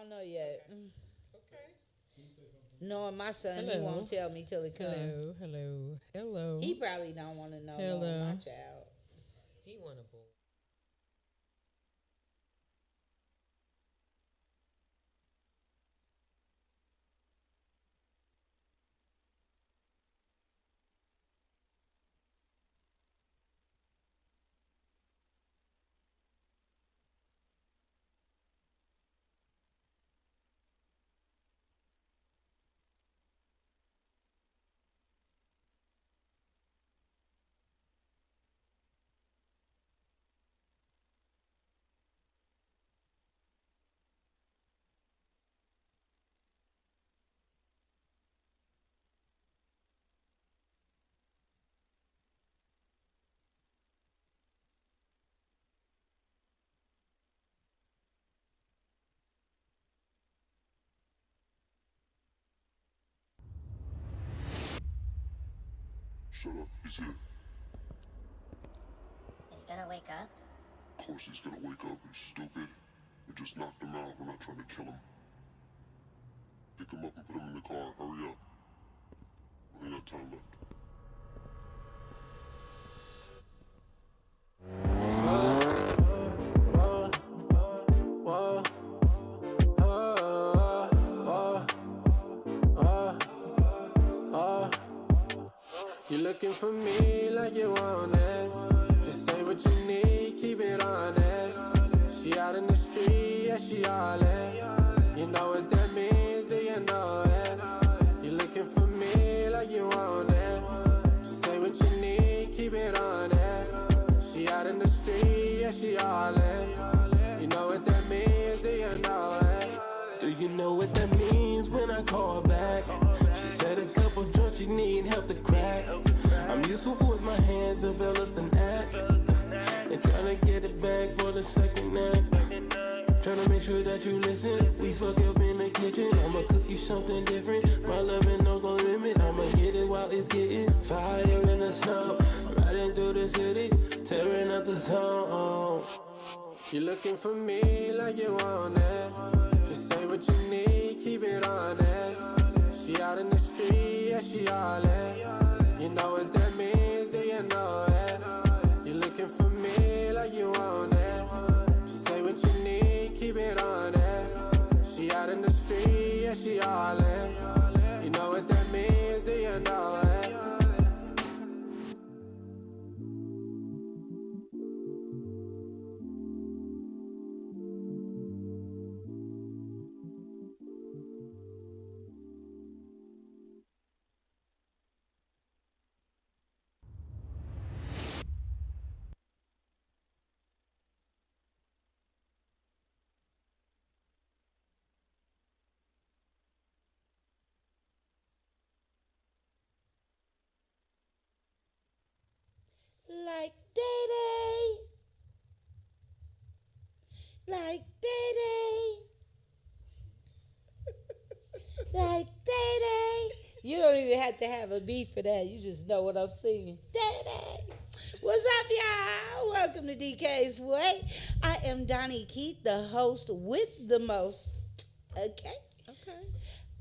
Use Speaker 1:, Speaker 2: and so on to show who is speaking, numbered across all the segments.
Speaker 1: don't know yet.
Speaker 2: Okay.
Speaker 1: Knowing my son, he
Speaker 3: Hello.
Speaker 1: won't tell me till it comes.
Speaker 3: Hello, hello, hello.
Speaker 1: He probably don't want to know
Speaker 3: Hello.
Speaker 1: knowing my child.
Speaker 2: He want a boy.
Speaker 4: Shut up, he's here.
Speaker 5: Is he gonna wake up?
Speaker 4: Of course he's gonna wake up, you stupid. We just knocked him out, we're not trying to kill him. Pick him up and put him in the car, hurry up. We ain't got time left.
Speaker 6: You looking for me like you want it. Just say what you need, keep it honest. She out in the street, yeah, she all in. You know what that means, do you know it? You looking for me like you want it. Just say what you need, keep it honest. She out in the street, yeah, she all in. You know what that means, do you know it? Do you know what that means when I call back? She said a couple joints she need help to crack. I'm useful with my hands, developed an act. And tryna get it back for the second act. Tryna make sure that you listen. We fuck up in the kitchen. I'ma cook you something different. My loving knows no limit. I'ma get it while it's getting fire in the snow. Riding through the city, tearing up the zone. You looking for me like you want it. Just say what you need, keep it honest. She out in the street, yeah, she all in. You know what that means, do you know it? You looking for me like you want it. Just say what you need, keep it honest. She out in the street, yeah, she all in. You know what that means, do you know it?
Speaker 1: Like Day Day. Like Day Day. Like Day Day. You don't even have to have a beat for that. You just know what I'm singing. Day Day. What's up, y'all? Welcome to DK's Way. I am daugnekeith, the host with the most. Okay?
Speaker 2: Okay.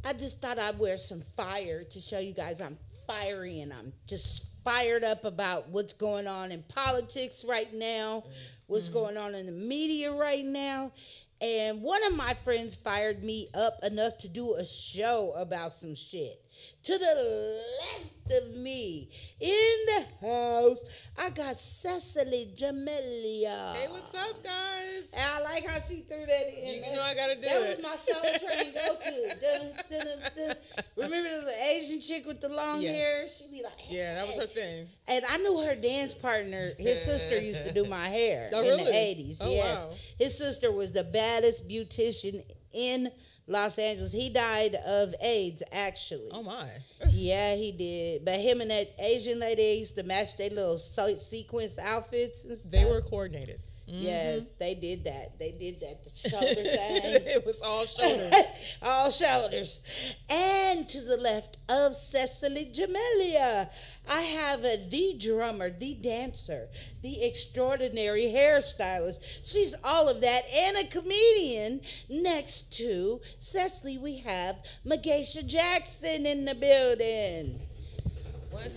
Speaker 1: I just thought I'd wear some fire to show you guys I'm fiery and I'm just fired up about what's going on in politics right now, what's going on in the media right now. And one of my friends fired me up enough to do a show about some shit. To the left of me, in the house, I got Cecily Jamelia.
Speaker 2: Hey, what's up, guys?
Speaker 1: And I like how she threw that in.
Speaker 2: You know I gotta do
Speaker 1: that
Speaker 2: it.
Speaker 1: was my Soul Train go-to. Dun, dun, dun, dun. Remember the little Asian chick with the long
Speaker 2: Yes.
Speaker 1: hair? She'd be like, hey.
Speaker 2: Yeah, that was her thing.
Speaker 1: And I knew her dance partner. His sister used to do my hair
Speaker 2: Oh,
Speaker 1: in the
Speaker 2: really?
Speaker 1: 80s.
Speaker 2: Oh,
Speaker 1: yes.
Speaker 2: wow.
Speaker 1: His sister was the baddest beautician in Los Angeles. He died of AIDS, actually.
Speaker 2: Oh, my.
Speaker 1: Yeah, he did. But him and that Asian lady used to match their little sequence outfits and stuff.
Speaker 2: They were coordinated.
Speaker 1: Yes, they did that. They did that. The shoulder thing.
Speaker 2: It was all shoulders.
Speaker 1: All shoulders. And to the left of Cecily Jamelia, I have the drummer, the dancer, the extraordinary hairstylist. She's all of that and a comedian. Next to Cecily, we have Magesha Jackson in the building.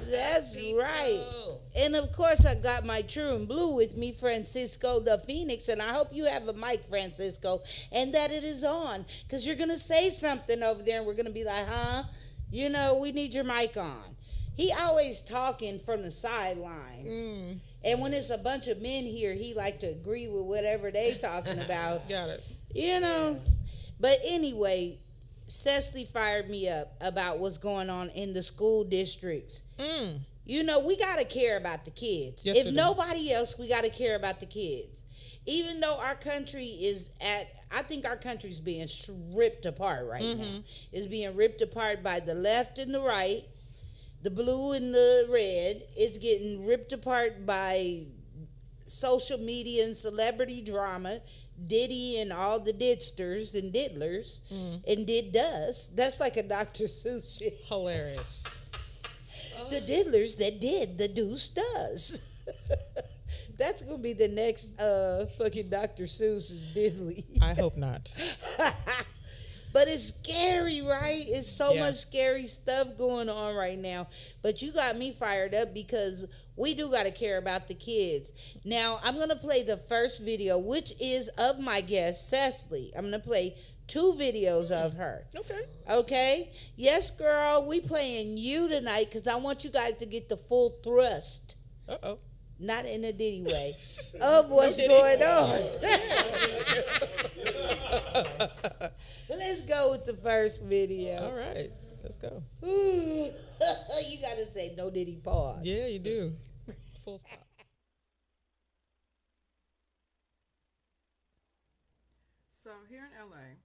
Speaker 1: That's right. And of course, I got my true and blue with me, Francisco the Phoenix. And I hope you have a mic, Francisco, and that it is on. Because you're going to say something over there, and we're going to be like, huh? You know, we need your mic on. He always talking from the sidelines. And when it's a bunch of men here, he like to agree with whatever they talking about.
Speaker 2: Got it.
Speaker 1: You know. But anyway, Cecily fired me up about what's going on in the school districts. You know, we got to care about the kids.
Speaker 3: Yes,
Speaker 1: If nobody else, we got to care about the kids. Even though our country is I think our country's being ripped apart right now. It's being ripped apart by the left and the right, the blue and the red. It's getting ripped apart by social media and celebrity drama. Diddy and all the didsters and diddlers and did does. That's like a Dr. Seuss shit.
Speaker 3: Hilarious.
Speaker 1: The diddlers that did the deuce does. That's gonna be the next fucking Dr. Seuss's diddly.
Speaker 3: I hope not.
Speaker 1: But it's scary, right? It's so
Speaker 3: Yeah.
Speaker 1: much scary stuff going on right now. But you got me fired up because we do got to care about the kids. Now, I'm going to play the first video, which is of my guest, Cecily. I'm going to play 2 videos of her.
Speaker 3: Okay.
Speaker 1: Okay? Yes, girl, we playing you tonight because I want you guys to get the full thrust.
Speaker 3: Uh-oh.
Speaker 1: Not in a Diddy way, of what's going on. Let's go with the first video.
Speaker 3: All right. Let's go.
Speaker 1: Ooh, you gotta say no Diddy pause.
Speaker 3: Yeah, you do. Full stop.
Speaker 5: So here in LA,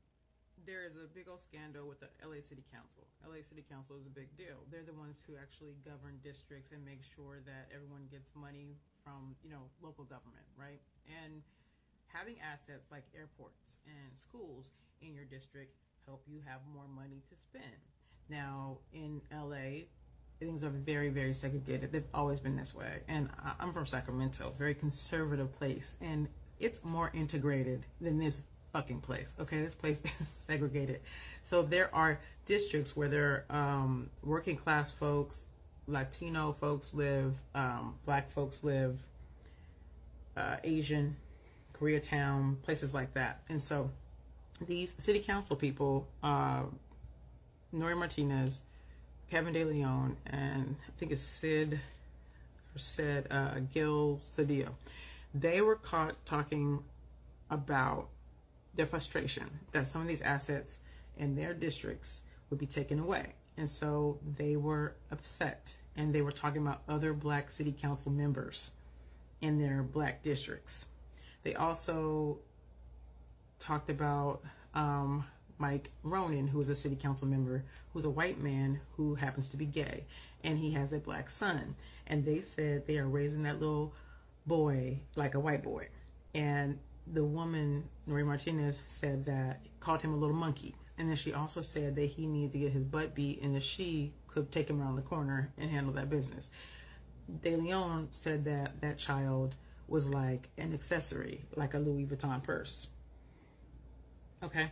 Speaker 5: there is a big old scandal with the LA City Council. LA City Council is a big deal. They're the ones who actually govern districts and make sure that everyone gets money from, local government, right? And having assets like airports and schools in your district help you have more money to spend. Now, in LA, things are very, very segregated. They've always been this way. And I'm from Sacramento, very conservative place. And it's more integrated than this fucking place. Okay, this place is segregated. So there are districts where there are working class folks, Latino folks live, black folks live, Asian, Koreatown, places like that. And so these city council people, Nori Martinez, Kevin De Leon, and I think it's Gil Cedillo, they were caught talking about their frustration that some of these assets in their districts would be taken away. And so they were upset, and they were talking about other black city council members in their black districts. They also talked about Mike Ronan, who is a city council member, who's a white man who happens to be gay, and he has a black son. And they said they are raising that little boy like a white boy. And the woman, Nori Martinez, said that, called him a little monkey. And then she also said that he needed to get his butt beat and that she could take him around the corner and handle that business. De Leon said that that child was like an accessory, like a Louis Vuitton purse. Okay.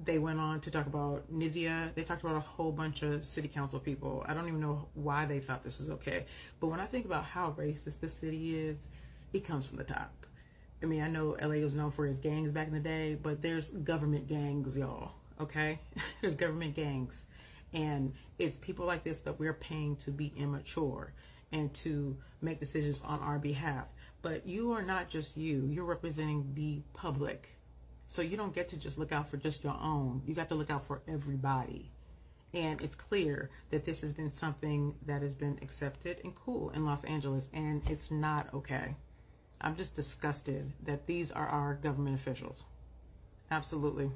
Speaker 5: They went on to talk about Nivea. They talked about a whole bunch of city council people. I don't even know why they thought this was okay. But when I think about how racist this city is, it comes from the top. I mean, I know LA was known for its gangs back in the day, but there's government gangs, y'all. Okay? There's government gangs. And it's people like this that we're paying to be immature and to make decisions on our behalf. But you are not just you. You're representing the public. So you don't get to just look out for just your own. You got to look out for everybody. And it's clear that this has been something that has been accepted and cool in Los Angeles, and it's not okay. I'm just disgusted that these are our government officials. Absolutely.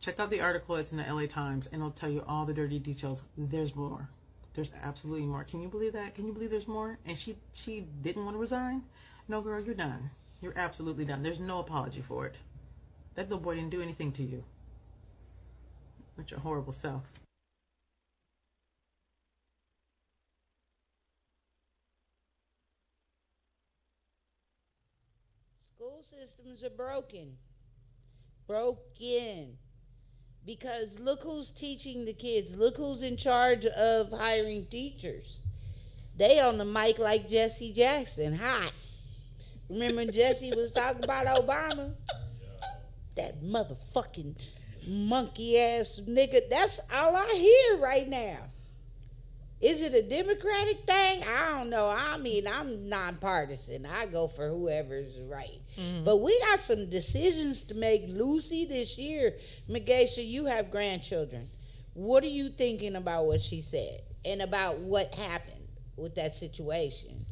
Speaker 5: Check out the article. It's in the LA Times, and it'll tell you all the dirty details. There's more. There's absolutely more. Can you believe that? Can you believe there's more? And she didn't want to resign? No, girl, you're done. You're absolutely done. There's no apology for it. That little boy didn't do anything to you. With your horrible self.
Speaker 1: School systems are broken. Broken. Because look who's teaching the kids. Look who's in charge of hiring teachers. They on the mic like Jesse Jackson. Hot. Remember when Jesse was talking about Obama? That motherfucking monkey ass nigga. That's all I hear right now. Is it a Democratic thing? I don't know. I mean, I'm nonpartisan. I go for whoever's right. Mm-hmm. But we got some decisions to make. Lucy, this year, Megasha, you have grandchildren. What are you thinking about what she said and about what happened with that situation?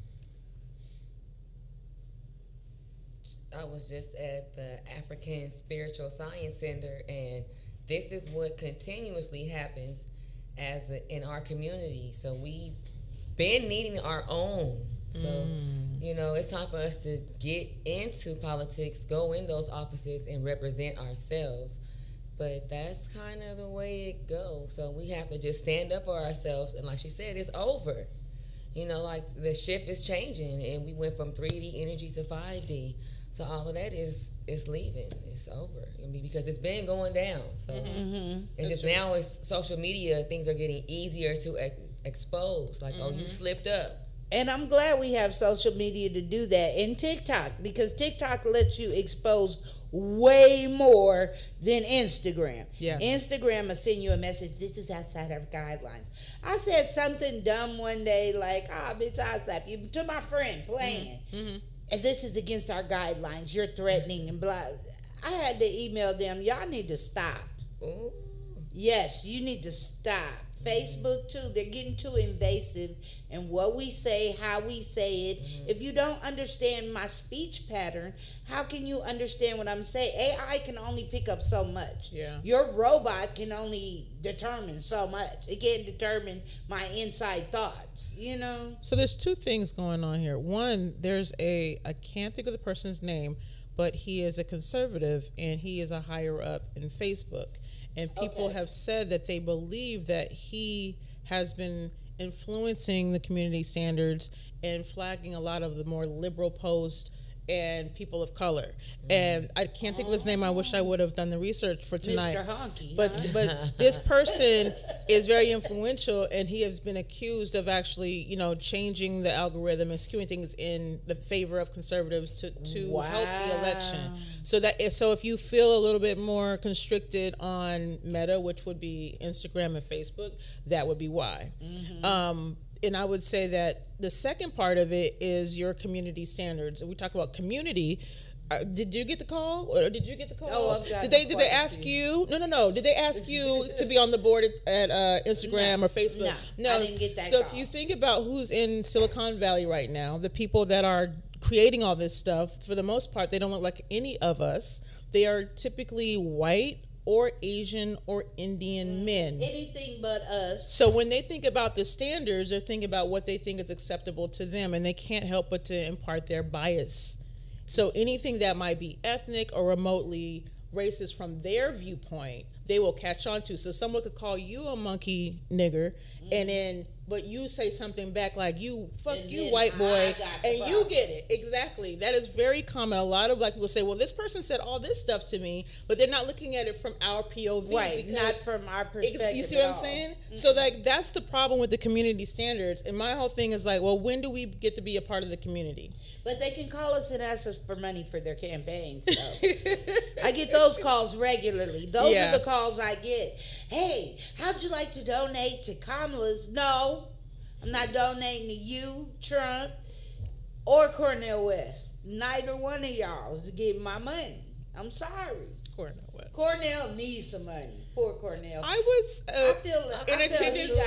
Speaker 7: I was just at the African Spiritual Science Center, and this is what continuously happens in our community. So we been needing our own. So, it's time for us to get into politics, go in those offices and represent ourselves. But that's kind of the way it goes. So we have to just stand up for ourselves. And like she said, it's over. Like the ship is changing, and we went from 3D energy to 5D. So all of that is leaving. It's over. Because it's been going down. So it's just now it's social media. Things are getting easier to expose. Like, oh, you slipped up.
Speaker 1: And I'm glad we have social media to do that. And TikTok, because TikTok lets you expose way more than Instagram. Yeah. Instagram will send you a message, this is outside our guidelines. I said something dumb one day like, bitch, I'll slap you, to my friend playing. And this is against our guidelines. You're threatening and blah. I had to email them, y'all need to stop. Ooh. Yes, you need to stop. Facebook too, they're getting too invasive in what we say, how we say it. If you don't understand my speech pattern, how can you understand what I'm saying? AI can only pick up so much. Yeah. Your robot can only determine so much. It can't determine my inside thoughts,
Speaker 3: So there's two things going on here. One, there's I can't think of the person's name, but he is a conservative and he is a higher up in Facebook. And people have said that they believe that he has been influencing the community standards and flagging a lot of the more liberal posts and people of color. And I can't think of his name. I wish I would have done the research for tonight.
Speaker 1: Mr. Honky,
Speaker 3: but this person is very influential, and he has been accused of actually, changing the algorithm and skewing things in the favor of conservatives to help the election. So if you feel a little bit more constricted on Meta, which would be Instagram and Facebook, that would be why. And I would say that the second part of it is your community standards. And we talk about community. Did you get the call? Or did you get the call?
Speaker 1: Oh,
Speaker 3: did they ask you? No. Did they ask you to be on the board at Instagram or Facebook?
Speaker 1: No, I didn't get that
Speaker 3: call.
Speaker 1: So
Speaker 3: if you think about who's in Silicon Valley right now, the people that are creating all this stuff, for the most part, they don't look like any of us. They are typically white or Asian or Indian men.
Speaker 1: Anything but us.
Speaker 3: So when they think about the standards, they're thinking about what they think is acceptable to them, and they can't help but to impart their bias. So anything that might be ethnic or remotely racist from their viewpoint, they will catch on to. So someone could call you a monkey nigger, but you say something back like, fuck you, white boy, and you get it. Exactly. That is very common. A lot of black people say, well, this person said all this stuff to me, but they're not looking at it from our POV.
Speaker 1: Right, not from our perspective.
Speaker 3: You see what I'm saying? So that's the problem with the community standards. And my whole thing is like, well, when do we get to be a part of the community?
Speaker 1: But they can call us and ask us for money for their campaigns. So. I get those calls regularly. Those are the calls I get. Hey, how'd you like to donate to Kamala's? No, I'm not donating to you, Trump, or Cornel West. Neither one of y'all is getting my money. I'm sorry.
Speaker 3: Cornel West.
Speaker 1: Cornel needs some money. Poor Cornel.
Speaker 3: I was
Speaker 1: in attendance.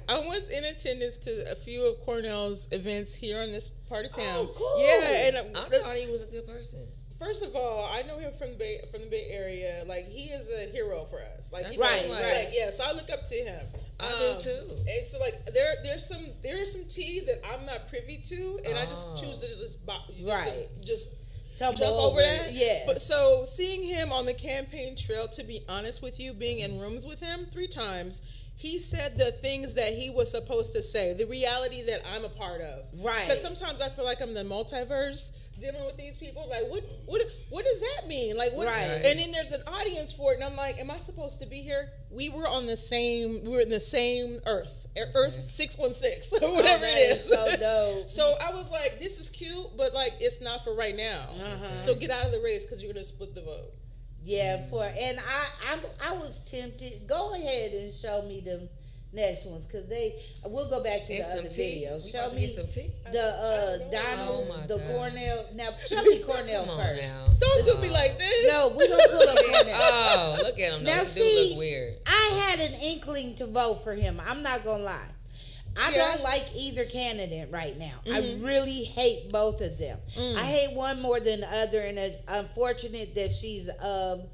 Speaker 3: I was in attendance to a few of Cornel's events here in this part of town.
Speaker 1: Oh, cool.
Speaker 3: Yeah, and
Speaker 7: I thought he was a good person.
Speaker 3: First of all, I know him from the Bay Area. Like, he is a hero for us. Like,
Speaker 1: right.
Speaker 3: Like, yeah, so I look up to him.
Speaker 7: I do too.
Speaker 2: And so like there's some tea that I'm not privy to, and I just choose to just jump over that.
Speaker 1: Yeah.
Speaker 2: But so seeing him on the campaign trail, to be honest with you, being in rooms with him 3 times, he said the things that he was supposed to say, the reality that I'm a part of.
Speaker 1: Right.
Speaker 2: Because sometimes I feel like I'm the multiverse dealing with these people. Like, what does that mean? Like, what?
Speaker 1: Right.
Speaker 2: And then there's an audience for it, and I'm like, am I supposed to be here? We were in the same Earth 616, or whatever it is.
Speaker 1: So dope.
Speaker 2: So I was like, this is cute, but like, it's not for right now. So get out of the race because you're gonna split the vote.
Speaker 1: Yeah, and I was tempted. Go ahead and show me the next ones, because we'll go back to the other videos. Show me
Speaker 7: some tea.
Speaker 1: The Donald,
Speaker 7: Oh my
Speaker 1: the
Speaker 7: God.
Speaker 1: Cornell. Now show me Cornell
Speaker 7: Come on
Speaker 1: first.
Speaker 7: now.
Speaker 2: Don't do me like this.
Speaker 1: No, we're gonna pull up Cornell.
Speaker 7: Oh, look at him.
Speaker 1: Now
Speaker 7: Now,
Speaker 1: see,
Speaker 7: do look weird.
Speaker 1: I had an inkling to vote for him. I'm not gonna lie. I don't like either candidate right now. I really hate both of them. I hate one more than the other, and it's unfortunate that she's of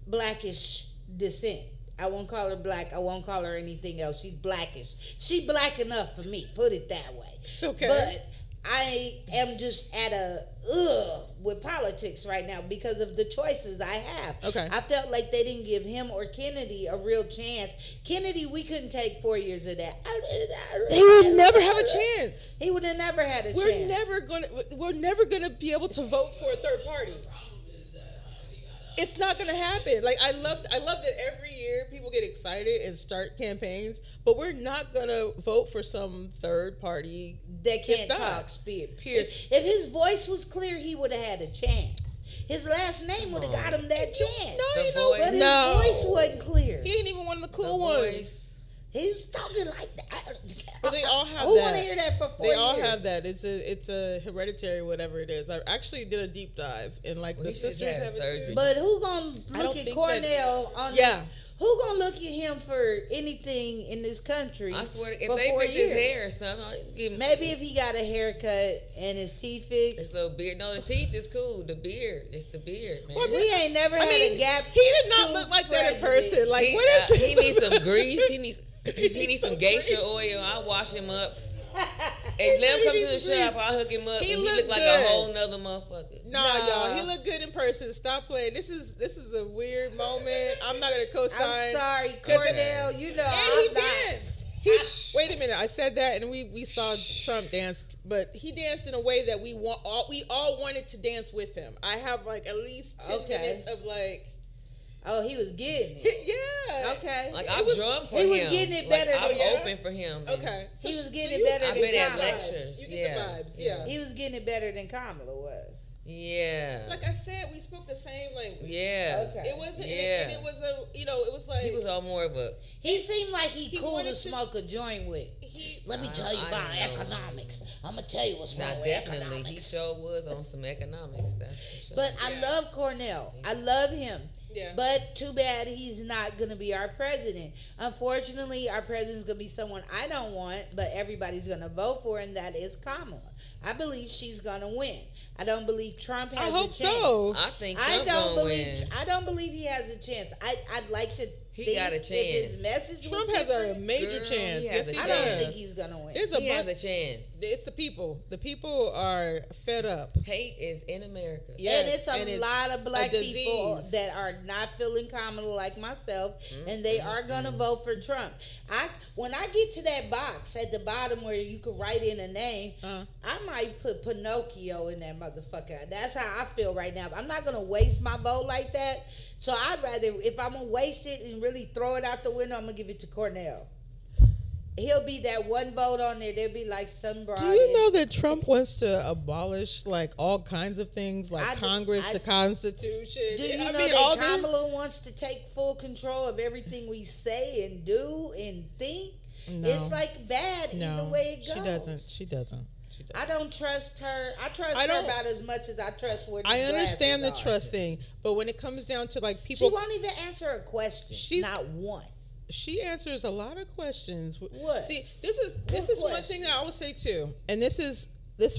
Speaker 1: blackish descent. I won't call her black. I won't call her anything else. She's blackish. She black enough for me. Put it that way.
Speaker 2: Okay.
Speaker 1: But I am just at a with politics right now because of the choices I have.
Speaker 2: Okay.
Speaker 1: I felt like they didn't give him or Kennedy a real chance. Kennedy, we couldn't take 4 years of that.
Speaker 2: He would never have a chance.
Speaker 1: He would have never had a
Speaker 2: We're
Speaker 1: chance.
Speaker 2: never gonna be able to vote for a third party. It's not gonna happen. Like I love that every year people get excited and start campaigns, but we're not gonna vote for some third party
Speaker 1: That can't
Speaker 2: It's not.
Speaker 1: talk period. If his voice was clear, he would have had a chance. His last name would have got him that chance.
Speaker 2: No,
Speaker 7: The
Speaker 2: you know,
Speaker 7: voice.
Speaker 1: But his
Speaker 2: no.
Speaker 1: voice wasn't clear.
Speaker 2: He ain't even one of the cool
Speaker 7: The
Speaker 2: ones.
Speaker 7: voice.
Speaker 1: He's talking like that.
Speaker 2: But they all have
Speaker 1: Who
Speaker 2: that.
Speaker 1: want to hear that for 4
Speaker 2: They
Speaker 1: years?
Speaker 2: all have that. It's a hereditary, whatever it is. I actually did a deep dive, and like
Speaker 7: Well,
Speaker 2: the
Speaker 7: he just
Speaker 2: sisters
Speaker 7: had
Speaker 2: have it
Speaker 7: surgery.
Speaker 2: too.
Speaker 1: But who gonna
Speaker 2: I
Speaker 1: look
Speaker 2: don't
Speaker 1: at
Speaker 2: think
Speaker 1: Cornell on?
Speaker 2: Yeah.
Speaker 1: Who gonna look at him for anything in this country?
Speaker 7: I swear, if
Speaker 1: for
Speaker 7: they
Speaker 1: 4
Speaker 7: fix his
Speaker 1: years?
Speaker 7: hair or something, I'll give him
Speaker 1: Maybe if he got a haircut and his teeth fixed.
Speaker 7: his little beard. No, the teeth is cool. The beard, it's the beard, man.
Speaker 1: We ain't never had a gap.
Speaker 2: he did not
Speaker 1: tooth
Speaker 2: look like that in
Speaker 1: president.
Speaker 2: person. Like,
Speaker 7: he,
Speaker 2: what is this?
Speaker 7: he needs some grease. He needs some geisha oil. I'll wash him up. And let him come to the shop. I'll hook him up.
Speaker 2: He
Speaker 7: and he
Speaker 2: look
Speaker 7: look like
Speaker 2: good.
Speaker 7: a whole nother motherfucker.
Speaker 2: Nah, y'all. He looked good in person. Stop playing. This is a weird moment. I'm not gonna co-sign.
Speaker 1: I'm sorry,
Speaker 2: 'Cause
Speaker 1: Cornell. You know,
Speaker 2: And
Speaker 1: I'm
Speaker 2: he
Speaker 1: not.
Speaker 2: danced. Wait a minute. I said that, and we saw Trump dance, but he danced in a way that we all wanted to dance with him. I have like at least 10 minutes of like.
Speaker 1: Oh, he was getting it.
Speaker 2: Yeah.
Speaker 1: Okay.
Speaker 7: Like I'm drunk for him.
Speaker 1: he was getting it better
Speaker 7: Like, I'm
Speaker 1: than-
Speaker 7: open for him. and
Speaker 2: Okay.
Speaker 1: He was getting
Speaker 2: you-
Speaker 1: it better
Speaker 7: I've
Speaker 1: than
Speaker 7: been at
Speaker 1: Kamala.
Speaker 7: lectures.
Speaker 2: You get
Speaker 7: Yeah.
Speaker 2: the vibes. Yeah.
Speaker 1: He was getting it better than Kamala was.
Speaker 7: Yeah.
Speaker 2: Like I said, we spoke the same language.
Speaker 7: Yeah.
Speaker 1: Okay.
Speaker 2: It wasn't.
Speaker 7: Yeah.
Speaker 2: And it was a. It was like.
Speaker 7: He was all more of a.
Speaker 1: He seemed like he cool
Speaker 2: wanted
Speaker 1: to
Speaker 2: to-
Speaker 1: smoke a joint with. Let me tell you
Speaker 7: I
Speaker 1: about
Speaker 7: don't know.
Speaker 1: economics. I'm gonna tell you what's wrong
Speaker 7: Not
Speaker 1: with
Speaker 7: definitely. He
Speaker 1: economics.
Speaker 7: sure was on some economics. That's for sure.
Speaker 1: But I love Cornell. I love him.
Speaker 2: Yeah.
Speaker 1: But too bad he's not going to be our president. Unfortunately, our president's going to be someone I don't want, but everybody's going to vote for, and that is Kamala. I believe she's going to win. I don't believe Trump has
Speaker 2: I
Speaker 1: a
Speaker 2: hope
Speaker 1: chance.
Speaker 2: so.
Speaker 7: I think
Speaker 1: I
Speaker 7: Trump
Speaker 1: don't
Speaker 7: gonna
Speaker 1: believe.
Speaker 7: win.
Speaker 1: I don't believe he has a chance. I'd like to.
Speaker 7: He
Speaker 1: think
Speaker 7: got a
Speaker 1: that his
Speaker 7: chance.
Speaker 1: message.
Speaker 2: Trump
Speaker 1: was
Speaker 2: has a
Speaker 1: different.
Speaker 2: major
Speaker 7: Girl,
Speaker 2: chance.
Speaker 7: he
Speaker 2: Yes,
Speaker 7: has
Speaker 2: he
Speaker 7: a
Speaker 1: I
Speaker 2: does.
Speaker 1: don't
Speaker 7: chance.
Speaker 1: think he's going to win.
Speaker 2: There's a
Speaker 7: He has
Speaker 2: bunch.
Speaker 7: a chance.
Speaker 2: It's the people. The people are fed up.
Speaker 7: Hate is in America.
Speaker 1: And it's a lot of black
Speaker 2: a
Speaker 1: people
Speaker 2: disease.
Speaker 1: that are not feeling Kamala like myself, and they are gonna vote for Trump. When I get to that box at the bottom where you can write in a name, I might put Pinocchio in that motherfucker. That's how I feel right now. I'm not gonna waste my vote like that. So I'd rather, if I'm gonna waste it and really throw it out the window, I'm gonna give it to Cornell. He'll be that one vote on there. There'll be like some broad.
Speaker 2: Do you know that Trump wants to abolish like all kinds of things, like Congress, the Constitution?
Speaker 1: Do you know
Speaker 2: all
Speaker 1: that
Speaker 2: this-
Speaker 1: Kamala wants to take full control of everything we say and do and think?
Speaker 2: No.
Speaker 1: It's like bad either way it goes.
Speaker 2: She doesn't. She doesn't.
Speaker 1: I don't trust her. I trust
Speaker 2: I
Speaker 1: her
Speaker 2: don't-
Speaker 1: about as much as I trust what
Speaker 2: I understand the trust thing, but when it comes down to like
Speaker 1: She
Speaker 2: people,
Speaker 1: won't even answer a question. Not one.
Speaker 2: she answers a lot of questions.
Speaker 1: What?
Speaker 2: See, this is one thing that I always say too, and this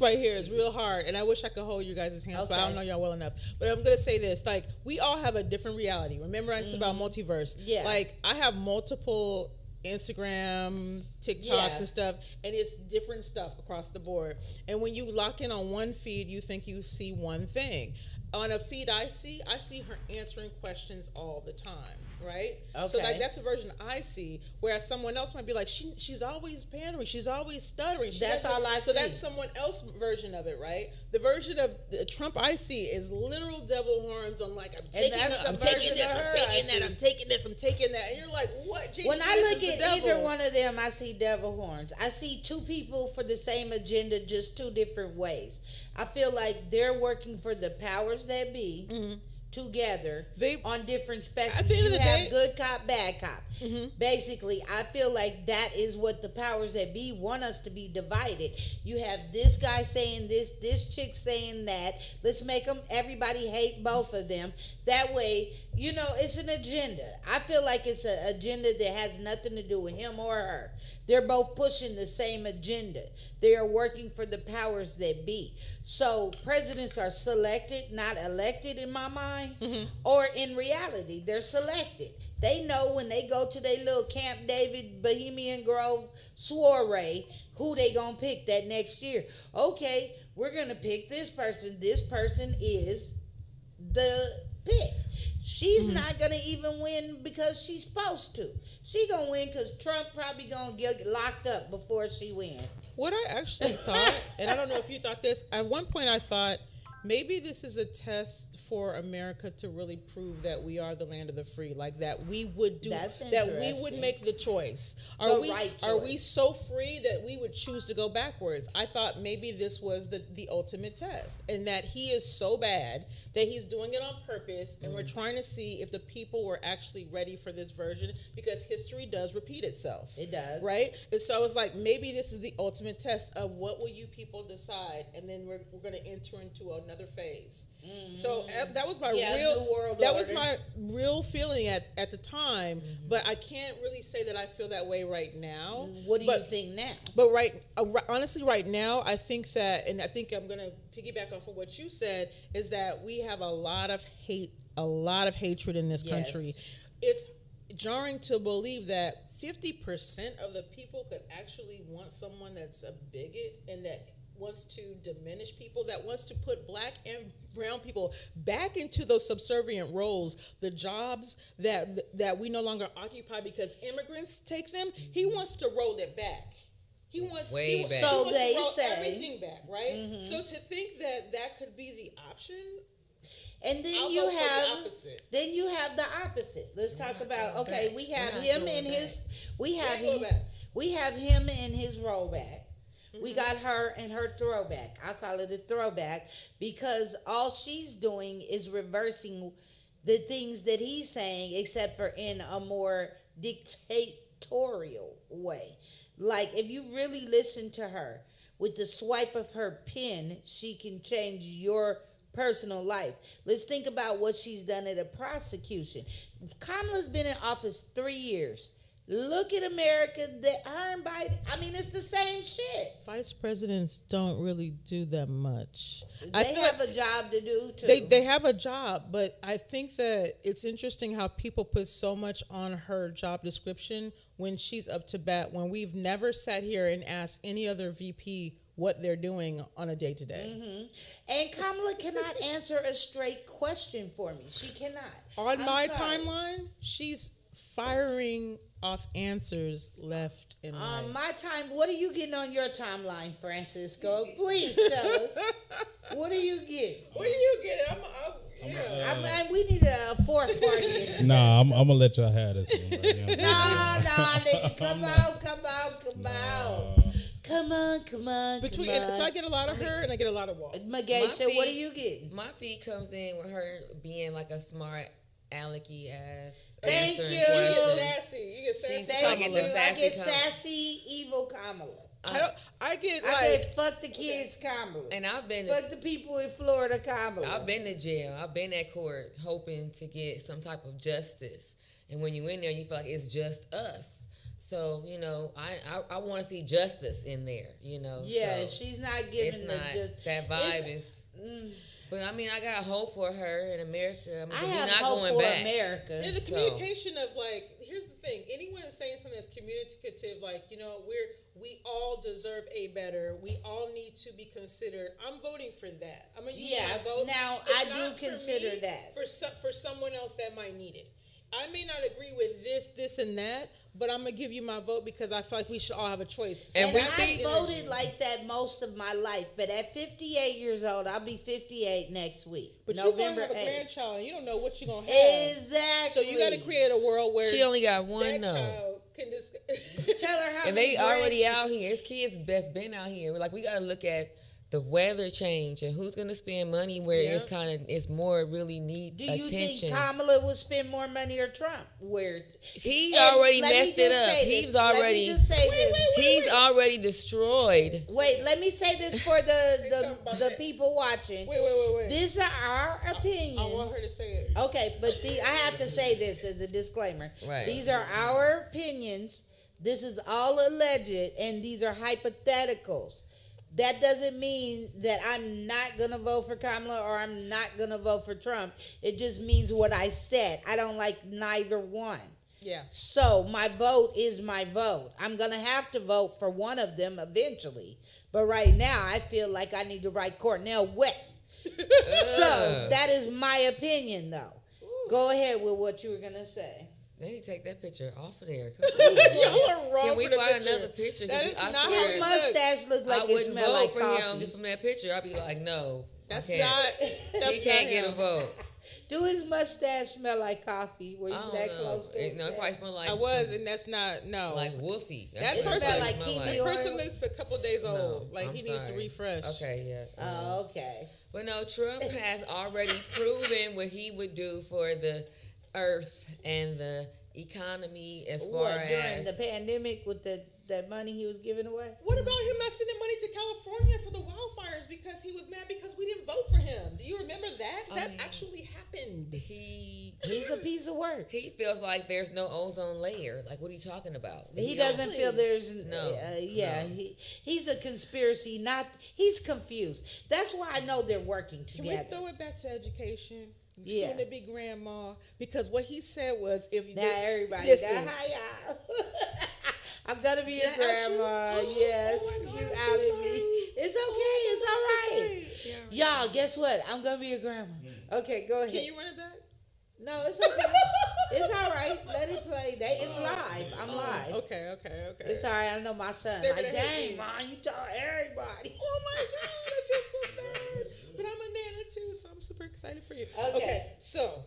Speaker 2: right here is real hard, and I wish I could hold you guys' hands, but I don't know y'all well enough. But I'm gonna say this: like, we all have a different reality. Remember, I said about multiverse.
Speaker 1: Yeah.
Speaker 2: Like, I have multiple Instagram, TikToks,
Speaker 1: Yeah.
Speaker 2: and stuff, and it's different stuff across the board. And when you lock in on one feed, you think you see one thing. On a feed I see her answering questions all the time, right? So
Speaker 1: Okay.
Speaker 2: like that's a version I see, whereas someone else might be like, she's always pandering, she's always stuttering.
Speaker 1: That's all I
Speaker 2: So
Speaker 1: see.
Speaker 2: that's someone else's version of it, right? The version of Trump I see is literal devil horns on like, I'm taking
Speaker 1: that's
Speaker 2: this,
Speaker 1: the
Speaker 2: I'm taking
Speaker 1: version
Speaker 2: this,
Speaker 1: of
Speaker 2: I'm
Speaker 1: her
Speaker 2: taking
Speaker 1: I
Speaker 2: that,
Speaker 1: see.
Speaker 2: I'm taking this, I'm taking that, and you're like, what? JD
Speaker 1: When I
Speaker 2: Vance
Speaker 1: look
Speaker 2: is the
Speaker 1: at either
Speaker 2: devil.
Speaker 1: one of them, I see devil horns. I see two people for the same agenda, just two different ways. I feel like they're working for the powers that be together on different spectrums.
Speaker 2: At the end of
Speaker 1: You
Speaker 2: the
Speaker 1: have
Speaker 2: day-
Speaker 1: good cop, bad cop. Basically, I feel like that is what the powers that be want us to be divided. You have this guy saying this chick saying that. Let's make them, everybody hate both of them. That way, you know, it's an agenda. I feel like it's an agenda that has nothing to do with him or her. They're both pushing the same agenda. They are working for the powers that be. So presidents are selected, not elected in my mind. Or in reality, they're selected. They know when they go to their little Camp David, Bohemian Grove soiree, who they gonna pick that next year. Okay, we're gonna pick this person. This person is the pick. She's not gonna even win because she's supposed to. She gonna win because Trump probably gonna get locked up before she win.
Speaker 2: What I actually thought, and I don't know if you thought this, at one point I thought maybe this is a test for America to really prove that we are the land of the free, like that we would do,
Speaker 1: That's
Speaker 2: that we would
Speaker 1: interesting.
Speaker 2: make the choice.
Speaker 1: The
Speaker 2: we
Speaker 1: right
Speaker 2: are we
Speaker 1: choice.
Speaker 2: so free that we would choose to go backwards? I thought maybe this was the ultimate test, and that he is so bad that he's doing it on purpose, and we're trying to see if the people were actually ready for this version, because history does repeat itself.
Speaker 1: It does.
Speaker 2: Right? And so I was like, maybe this is the ultimate test of what will you people decide, and then we're going to enter into another phase. So that was my
Speaker 1: New world
Speaker 2: was
Speaker 1: order.
Speaker 2: my real feeling at the time, but I can't really say that I feel that way right now.
Speaker 1: What do you think now?
Speaker 2: But honestly, right now, I think that, and I think I'm going to piggyback off of what you said, is that we have a lot of hate, a lot of hatred in this country. It's jarring to believe that 50% of the people could actually want someone that's a bigot and that wants to diminish people, that wants to put black and brown people back into those subservient roles, the jobs that we no longer occupy because immigrants take them. He wants to roll it back. He wants
Speaker 7: Way back.
Speaker 2: So
Speaker 1: So
Speaker 2: they
Speaker 1: they
Speaker 2: roll
Speaker 1: say.
Speaker 2: everything back, right? So to think that that could be the option,
Speaker 1: And then
Speaker 2: I'll
Speaker 1: you
Speaker 2: go for the
Speaker 1: have
Speaker 2: opposite.
Speaker 1: then you have the opposite. Let's talk about
Speaker 7: going
Speaker 1: okay,
Speaker 7: back.
Speaker 1: we have
Speaker 7: We're not
Speaker 1: him
Speaker 7: going
Speaker 1: in his
Speaker 7: back.
Speaker 1: we have
Speaker 2: Can't go
Speaker 1: him
Speaker 2: back.
Speaker 1: we have him in his rollback. We got her and her throwback. I call it a throwback because all she's doing is reversing the things that he's saying, except for in a more dictatorial way. Like if you really listen to her, with the swipe of her pen, she can change your personal life. Let's think about what she's done at a prosecution. Kamala's been in office 3 years. Look at America, her and Biden. I mean, it's the same shit.
Speaker 2: vice presidents don't really do that much.
Speaker 1: They have a job to do too.
Speaker 2: They have a job, but I think that it's interesting how people put so much on her job description when she's up to bat, when we've never sat here and asked any other VP what they're doing on a day-to-day.
Speaker 1: And Kamala cannot answer a straight question for me. She cannot.
Speaker 2: On
Speaker 1: I'm
Speaker 2: my
Speaker 1: sorry.
Speaker 2: timeline, she's firing off answers left and right.
Speaker 1: On my time, what are you getting on your timeline, Francisco? Please tell us. What are you getting?
Speaker 2: Where do you get it?
Speaker 1: We need a fourth party.
Speaker 8: Nah, I'm gonna let y'all have this one. Right? You know what I'm
Speaker 1: Nigga, come on.
Speaker 2: Between, so I get a lot of her and I get a lot of Walt.
Speaker 1: Mageisha, what are you getting?
Speaker 7: My feed comes in with her being like a smart, alecky ass.
Speaker 1: Thank
Speaker 7: answering
Speaker 1: you.
Speaker 2: You get
Speaker 7: questions.
Speaker 2: sassy. You get sassy.
Speaker 7: She's
Speaker 1: Thank
Speaker 7: fucking
Speaker 1: you.
Speaker 7: the
Speaker 1: I
Speaker 7: sassy
Speaker 1: get
Speaker 7: Kamala.
Speaker 1: sassy, evil Kamala.
Speaker 2: I get
Speaker 1: I
Speaker 2: like,
Speaker 1: get fuck the kids Kamala.
Speaker 7: And I've been
Speaker 1: Fuck the people in Florida Kamala.
Speaker 7: I've been to jail. I've been at court hoping to get some type of justice. And when you in there, you feel like it's just us. So, you know, I want to see justice in there, you know.
Speaker 1: Yeah,
Speaker 7: so
Speaker 1: she's not
Speaker 7: it's
Speaker 1: giving
Speaker 7: not, that vibe
Speaker 1: it's-
Speaker 7: is... But, I mean, I got hope for her in America. I mean,
Speaker 1: I
Speaker 7: we're
Speaker 1: have
Speaker 7: not
Speaker 1: hope
Speaker 7: going
Speaker 1: for
Speaker 7: back.
Speaker 1: America.
Speaker 2: yeah, the
Speaker 7: So-
Speaker 2: communication of like, here's the thing. Anyone that's saying something that's communicative, like, you know, we all deserve a better. We all need to be considered. I'm voting for that. I'm gonna use my vote.
Speaker 1: Now
Speaker 2: It's
Speaker 1: I do
Speaker 2: not for
Speaker 1: consider
Speaker 2: me,
Speaker 1: that
Speaker 2: for someone else that might need it. I may not agree with this, and that, but I'm gonna give you my vote because I feel like we should all have a choice.
Speaker 7: And we
Speaker 1: I voted like that most of my life, but at 58 years old, I'll be 58 next week.
Speaker 2: But
Speaker 1: November
Speaker 2: you're gonna have a
Speaker 1: 8th.
Speaker 2: grandchild, and you don't know what you're gonna have.
Speaker 1: Exactly.
Speaker 2: So you got to create a world where
Speaker 7: She only got one
Speaker 2: that
Speaker 7: no.
Speaker 2: child can just
Speaker 1: Tell her how
Speaker 7: And
Speaker 1: many
Speaker 7: they already
Speaker 1: grades-
Speaker 7: out here. It's kids that's been out here. Like, we got to look at the weather change and who's going to spend money where it's more really need
Speaker 1: Do you
Speaker 7: attention.
Speaker 1: think Kamala would spend more money or Trump? Where
Speaker 7: He
Speaker 1: And
Speaker 7: already
Speaker 1: let me
Speaker 7: messed it
Speaker 1: just
Speaker 7: up.
Speaker 1: say
Speaker 7: He's
Speaker 1: this. Let me
Speaker 7: already
Speaker 1: just say this.
Speaker 7: he's already destroyed.
Speaker 1: Wait, let me say this for
Speaker 2: something
Speaker 1: the
Speaker 2: about
Speaker 1: the
Speaker 2: that.
Speaker 1: people watching.
Speaker 2: wait.
Speaker 1: These are our opinions.
Speaker 2: I want her to say it.
Speaker 1: Okay, but I have to say this as a disclaimer.
Speaker 7: Right.
Speaker 1: These are our opinions. This is all alleged, and these are hypotheticals. That doesn't mean that I'm not going to vote for Kamala or I'm not going to vote for Trump. It just means what I said. I don't like neither one.
Speaker 2: Yeah.
Speaker 1: So my vote is my vote. I'm going to have to vote for one of them eventually. But right now, I feel like I need to write Cornel West. So that is my opinion, though. Go ahead with what you were going to say.
Speaker 7: They need to take that picture off of there.
Speaker 2: Y'all are wrong.
Speaker 7: Can we
Speaker 2: for the
Speaker 7: find
Speaker 2: picture.
Speaker 7: another picture?
Speaker 2: That
Speaker 7: 'Cause
Speaker 2: is
Speaker 7: I
Speaker 2: not
Speaker 7: swear-
Speaker 2: how
Speaker 1: His
Speaker 2: it
Speaker 1: mustache looked
Speaker 7: I
Speaker 1: like it
Speaker 7: wouldn't
Speaker 1: smelled
Speaker 7: vote
Speaker 1: like
Speaker 7: for
Speaker 1: coffee.
Speaker 7: him just from that picture. I'd be like, no,
Speaker 2: That's
Speaker 7: I
Speaker 2: not.
Speaker 7: can't.
Speaker 2: That's
Speaker 7: He can't
Speaker 2: not
Speaker 7: get a
Speaker 2: him.
Speaker 7: vote.
Speaker 1: Do his mustache smell like coffee? Were
Speaker 7: I
Speaker 1: you
Speaker 7: don't
Speaker 1: that
Speaker 7: know.
Speaker 1: close to it?
Speaker 7: No, it probably smelled like
Speaker 2: I was, and that's not
Speaker 7: like woofy.
Speaker 2: That
Speaker 7: That's what it
Speaker 2: person-
Speaker 7: smelled
Speaker 1: like
Speaker 7: like.
Speaker 1: kiwi
Speaker 2: That
Speaker 1: oil.
Speaker 2: person looks a couple days old. Like
Speaker 7: I'm
Speaker 2: he needs to
Speaker 7: sorry.
Speaker 2: refresh.
Speaker 7: Okay, yeah.
Speaker 1: Oh, okay.
Speaker 7: But no, Trump has already proven what he would do for the earth and the economy as far
Speaker 1: What, during
Speaker 7: as
Speaker 1: the pandemic with that money he was giving away?
Speaker 2: What about him not sending money to California for the wildfires because he was mad because we didn't vote for him? Do you remember that? That actually happened.
Speaker 1: He's a piece of work.
Speaker 7: he feels like there's no ozone layer. Like, what are you talking about?
Speaker 1: He doesn't feel there's
Speaker 7: No.
Speaker 1: He's a conspiracy. He's confused. That's why I know they're working
Speaker 2: Can we
Speaker 1: together.
Speaker 2: throw it back to education?
Speaker 1: Yeah.
Speaker 2: Soon to be grandma. Because what he said was, if you
Speaker 1: Now
Speaker 2: did-
Speaker 1: everybody,
Speaker 2: listen,
Speaker 1: hi y'all. I'm gonna be a
Speaker 2: Did I actually-
Speaker 1: grandma.
Speaker 2: Oh,
Speaker 1: Yes,
Speaker 2: oh my God,
Speaker 1: you
Speaker 2: I'm so
Speaker 1: outed me.
Speaker 2: sorry.
Speaker 1: It's okay.
Speaker 2: Oh,
Speaker 1: It's
Speaker 2: I'm
Speaker 1: all
Speaker 2: so
Speaker 1: right.
Speaker 2: sorry.
Speaker 1: Y'all, guess what? I'm gonna be a grandma. Okay, go ahead.
Speaker 2: Can you run it back?
Speaker 1: No, it's okay. It's all right. Let it play. It's live. I'm live.
Speaker 2: Okay.
Speaker 1: It's all right. I know my son.
Speaker 2: They're
Speaker 1: Like,
Speaker 2: gonna hate
Speaker 1: dang,
Speaker 2: me.
Speaker 1: Mom, you told everybody.
Speaker 2: Oh my God, I feel so bad. But I'm a nana too, so I'm super excited for you.
Speaker 1: Okay.
Speaker 2: So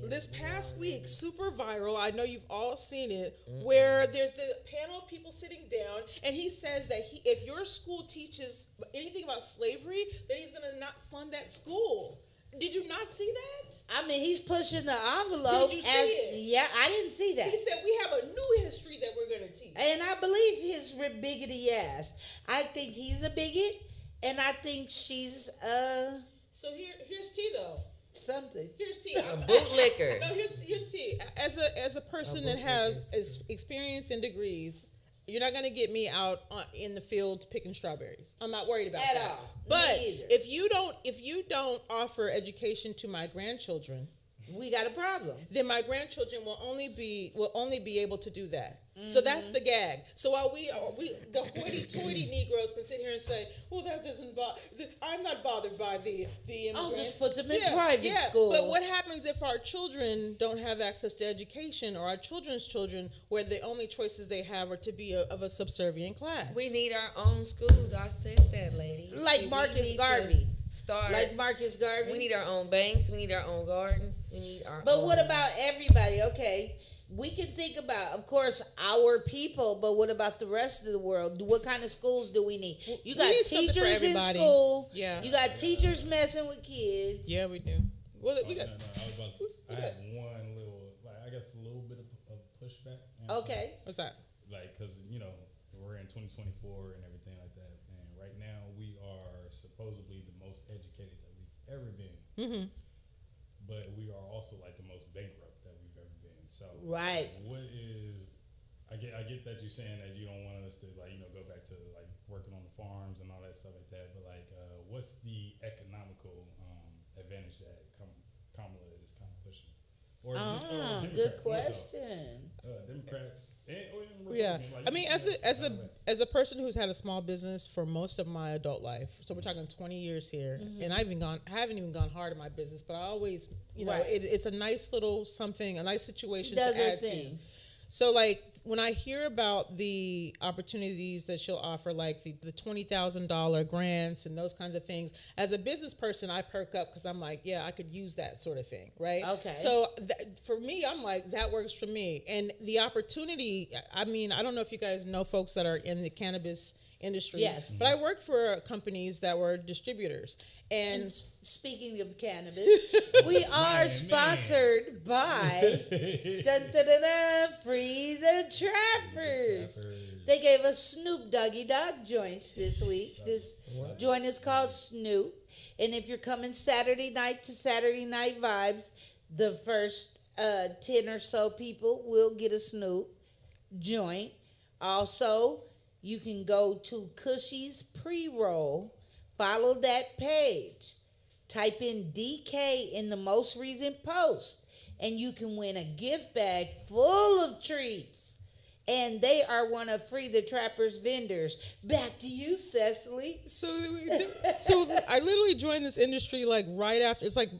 Speaker 2: this past week, super viral. I know you've all seen it, where there's the panel of people sitting down, and he says that if your school teaches anything about slavery, then he's gonna not fund that school. Did you not see that?
Speaker 1: I mean, he's pushing the envelope.
Speaker 2: Did you see it?
Speaker 1: Yeah, I didn't see that.
Speaker 2: He said we have a new history that we're gonna teach.
Speaker 1: And I believe his biggity ass. I think he's a bigot, and I think she's
Speaker 2: So here's T though.
Speaker 1: something.
Speaker 2: Here's T.
Speaker 7: a bootlicker.
Speaker 2: No, here's T. As a person that has experience and degrees, you're not gonna get me out in the field picking strawberries. I'm not worried about
Speaker 1: At
Speaker 2: that.
Speaker 1: all.
Speaker 2: But
Speaker 1: Me either.
Speaker 2: if you don't offer education to my grandchildren,
Speaker 1: We got a problem.
Speaker 2: then my grandchildren will only be able to do that. So that's the gag. So while we the hoity-toity Negroes can sit here and say, "Well, that doesn't bother. I'm not bothered by the immigrants."
Speaker 1: I'll just put them in private school.
Speaker 2: But what happens if our children don't have access to education, or our children's children, where the only choices they have are to be of a subservient class?
Speaker 7: We need our own schools. I said that, lady.
Speaker 1: Like
Speaker 7: We
Speaker 1: Marcus
Speaker 7: need to
Speaker 1: Garvey.
Speaker 7: Start.
Speaker 1: Like Marcus Garvey.
Speaker 7: We need our own banks. We need our own gardens. We need our.
Speaker 1: But
Speaker 7: own.
Speaker 1: what about everybody? Okay, we can think about, of course, our people, but what about the rest of the world? What kind of schools do we need? You got
Speaker 2: need something for
Speaker 1: teachers in
Speaker 2: everybody.
Speaker 1: school.
Speaker 2: Yeah.
Speaker 1: You got teachers messing with kids.
Speaker 2: Yeah, we do. Well, we
Speaker 8: No,
Speaker 2: got.
Speaker 8: I was about to, I had one little, I guess a little bit of pushback. You know,
Speaker 1: Okay.
Speaker 2: What's that?
Speaker 8: because we're in 2024 and everything like that, and right now we are supposedly the most educated that we've ever been, but we are also like the most bankrupt that we've ever been. So
Speaker 1: Right.
Speaker 8: what is I get that you're saying that you don't want us to go back to like working on the farms and all that stuff like that, but like what's the economical advantage that Kamala is kind of pushing, Or just,
Speaker 1: good
Speaker 8: Democrats,
Speaker 1: question.
Speaker 8: Democrats.
Speaker 2: Yeah, I mean, as a person who's had a small business for most of my adult life, so we're talking 20 years here, and I haven't even gone hard in my business, but I always, it's a nice little something, a nice situation to add to. So like when I hear about the opportunities that she'll offer, like the $20,000 grants and those kinds of things, as a business person, I perk up because I'm like, yeah, I could use that sort of thing, right?
Speaker 1: Okay.
Speaker 2: So for me, I'm like, that works for me. And the opportunity, I mean, I don't know if you guys know folks that are in the cannabis industry.
Speaker 1: Yes.
Speaker 2: But I worked for companies that were distributors. And
Speaker 1: speaking of cannabis, we are sponsored by Free the Trappers. They gave us Snoop Doggy Dogg joints this week. This joint is called Snoop. And if you're coming Saturday night to Saturday Night Vibes, the first 10 or so people will get a Snoop joint. Also, you can go to Cushy's Pre-Roll. Follow that page. Type in DK in the most recent post, and you can win a gift bag full of treats. And they are one of Free the Trappers vendors. Back to you, Cecily.
Speaker 2: So I literally joined this industry like right after. It's like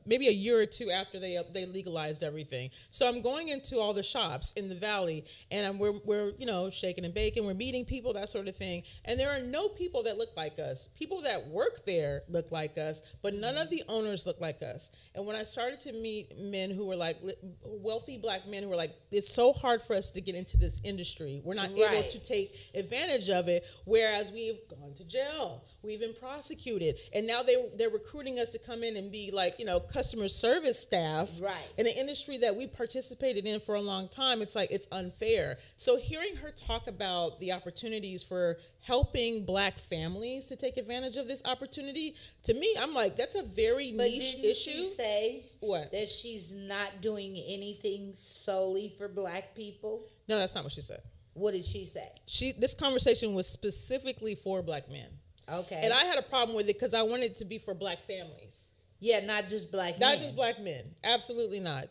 Speaker 2: maybe a year or two after they legalized everything. So I'm going into all the shops in the valley, and we're shaking and baking. We're meeting people, that sort of thing. And there are no people that look like us. People that work there look like us, but none of the owners look like us. And when I started to meet men who were like wealthy black men who were like, it's so hard for us to get into this industry. We're not able to take advantage of it, whereas we've gone to jail. We've been prosecuted. And now they're recruiting us to come in and be like, customer service staff in an industry that we participated in for a long time. It's like, it's unfair. So hearing her talk about the opportunities for helping black families to take advantage of this opportunity, to me, I'm like, that's a very niche issue.
Speaker 1: She say
Speaker 2: what?
Speaker 1: That she's not doing anything solely for black people?
Speaker 2: No, that's not what she said.
Speaker 1: What did she say?
Speaker 2: This conversation was specifically for black men.
Speaker 1: Okay.
Speaker 2: And I had a problem with it because I wanted it to be for black families.
Speaker 1: Yeah, not just black men.
Speaker 2: Not just black men. Absolutely not.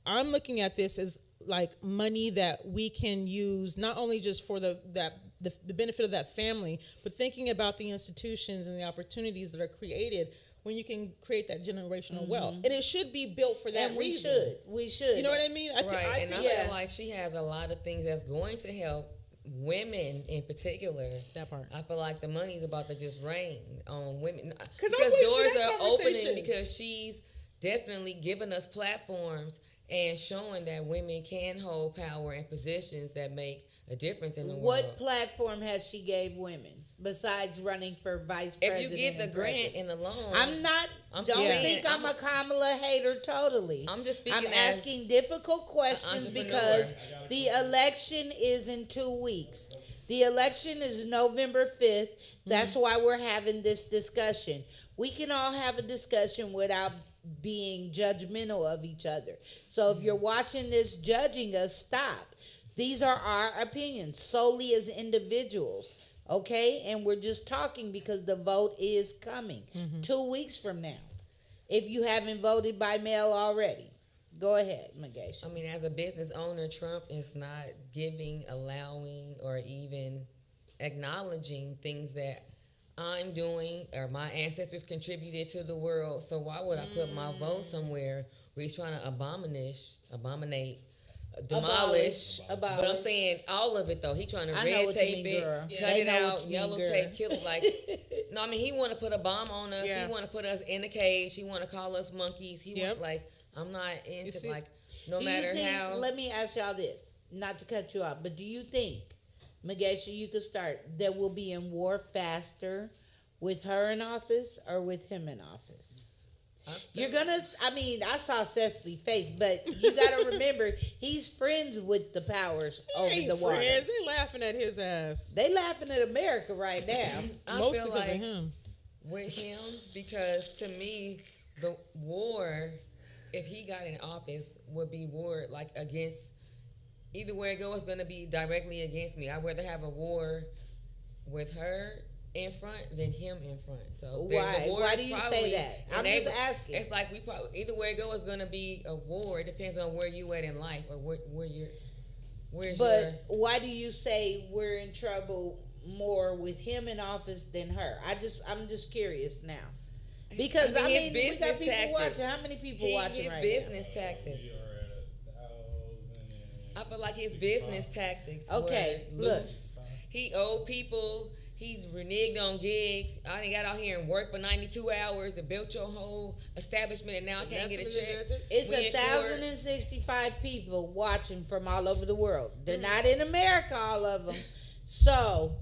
Speaker 2: I'm looking at this as like money that we can use not only just for the benefit of that family, but thinking about the institutions and the opportunities that are created when you can create that generational wealth. And it should be built for that reason.
Speaker 1: We should.
Speaker 2: You know what I mean?
Speaker 7: I feel like she has a lot of things that's going to help women in particular.
Speaker 2: That part.
Speaker 7: I feel like the money's about to just rain on women. Because
Speaker 2: doors
Speaker 7: are opening, because she's definitely giving us platforms and showing that women can hold power and positions that make a difference in the world.
Speaker 1: What platform has she gave women besides running for vice president?
Speaker 7: If you get the grant and the loan,
Speaker 1: don't think I'm a Kamala hater totally.
Speaker 7: I'm just speaking.
Speaker 1: I'm asking difficult questions because the election is in 2 weeks. The election is November 5th. That's why we're having this discussion. We can all have a discussion without being judgmental of each other. So if you're watching this judging us, stop. These are our opinions solely as individuals, okay? And we're just talking because the vote is coming 2 weeks from now. If you haven't voted by mail already, go ahead, Mageisha.
Speaker 7: I mean, as a business owner, Trump is not allowing, or even acknowledging things that I'm doing or my ancestors contributed to the world. So why would I put my vote somewhere where he's trying to abominate, demolish? But I'm saying all of it though. He trying to red tape it, cut it out, yellow tape, kill it. Like, no, I mean, he want to put a bomb on us. He want to put us in a cage. He want to call us monkeys. He want, like, I'm not into like, no matter how.
Speaker 1: Let me ask y'all this, not to cut you off, but do you think, Mageisha, you could start, that we'll be in war faster with her in office or with him in office? You're gonna, I saw Cecily's face, but you gotta remember, he's friends with the powers over the water.
Speaker 2: Friends. They laughing at his ass.
Speaker 1: They laughing at America right now.
Speaker 2: Mostly because of him.
Speaker 7: With him, because to me, the war, if he got in office, would be war like against. Either way it goes, it's going to be directly against me. I'd rather have a war with her in front than him in front. So
Speaker 1: why?
Speaker 7: The war
Speaker 1: Why
Speaker 7: is
Speaker 1: do you
Speaker 7: probably
Speaker 1: say that? I'm just asking.
Speaker 7: It's like we probably either way it goes, it's gonna be a war. It depends on where you at in life or where you're.
Speaker 1: But why do you say we're in trouble more with him in office than her? I'm just curious now. Because I mean we got people
Speaker 7: tactics.
Speaker 1: watching. How many people watching right
Speaker 7: his business tactics.
Speaker 8: We are at 1,000.
Speaker 7: I feel like his business tactics.
Speaker 1: Okay,
Speaker 7: were
Speaker 1: look.
Speaker 7: loose. He owed people. He reneged on gigs. I done got out here and worked for 92 hours and built your whole establishment, and now I can't get a check.
Speaker 1: It's 1,065 people watching from all over the world. They're not in America, all of them. So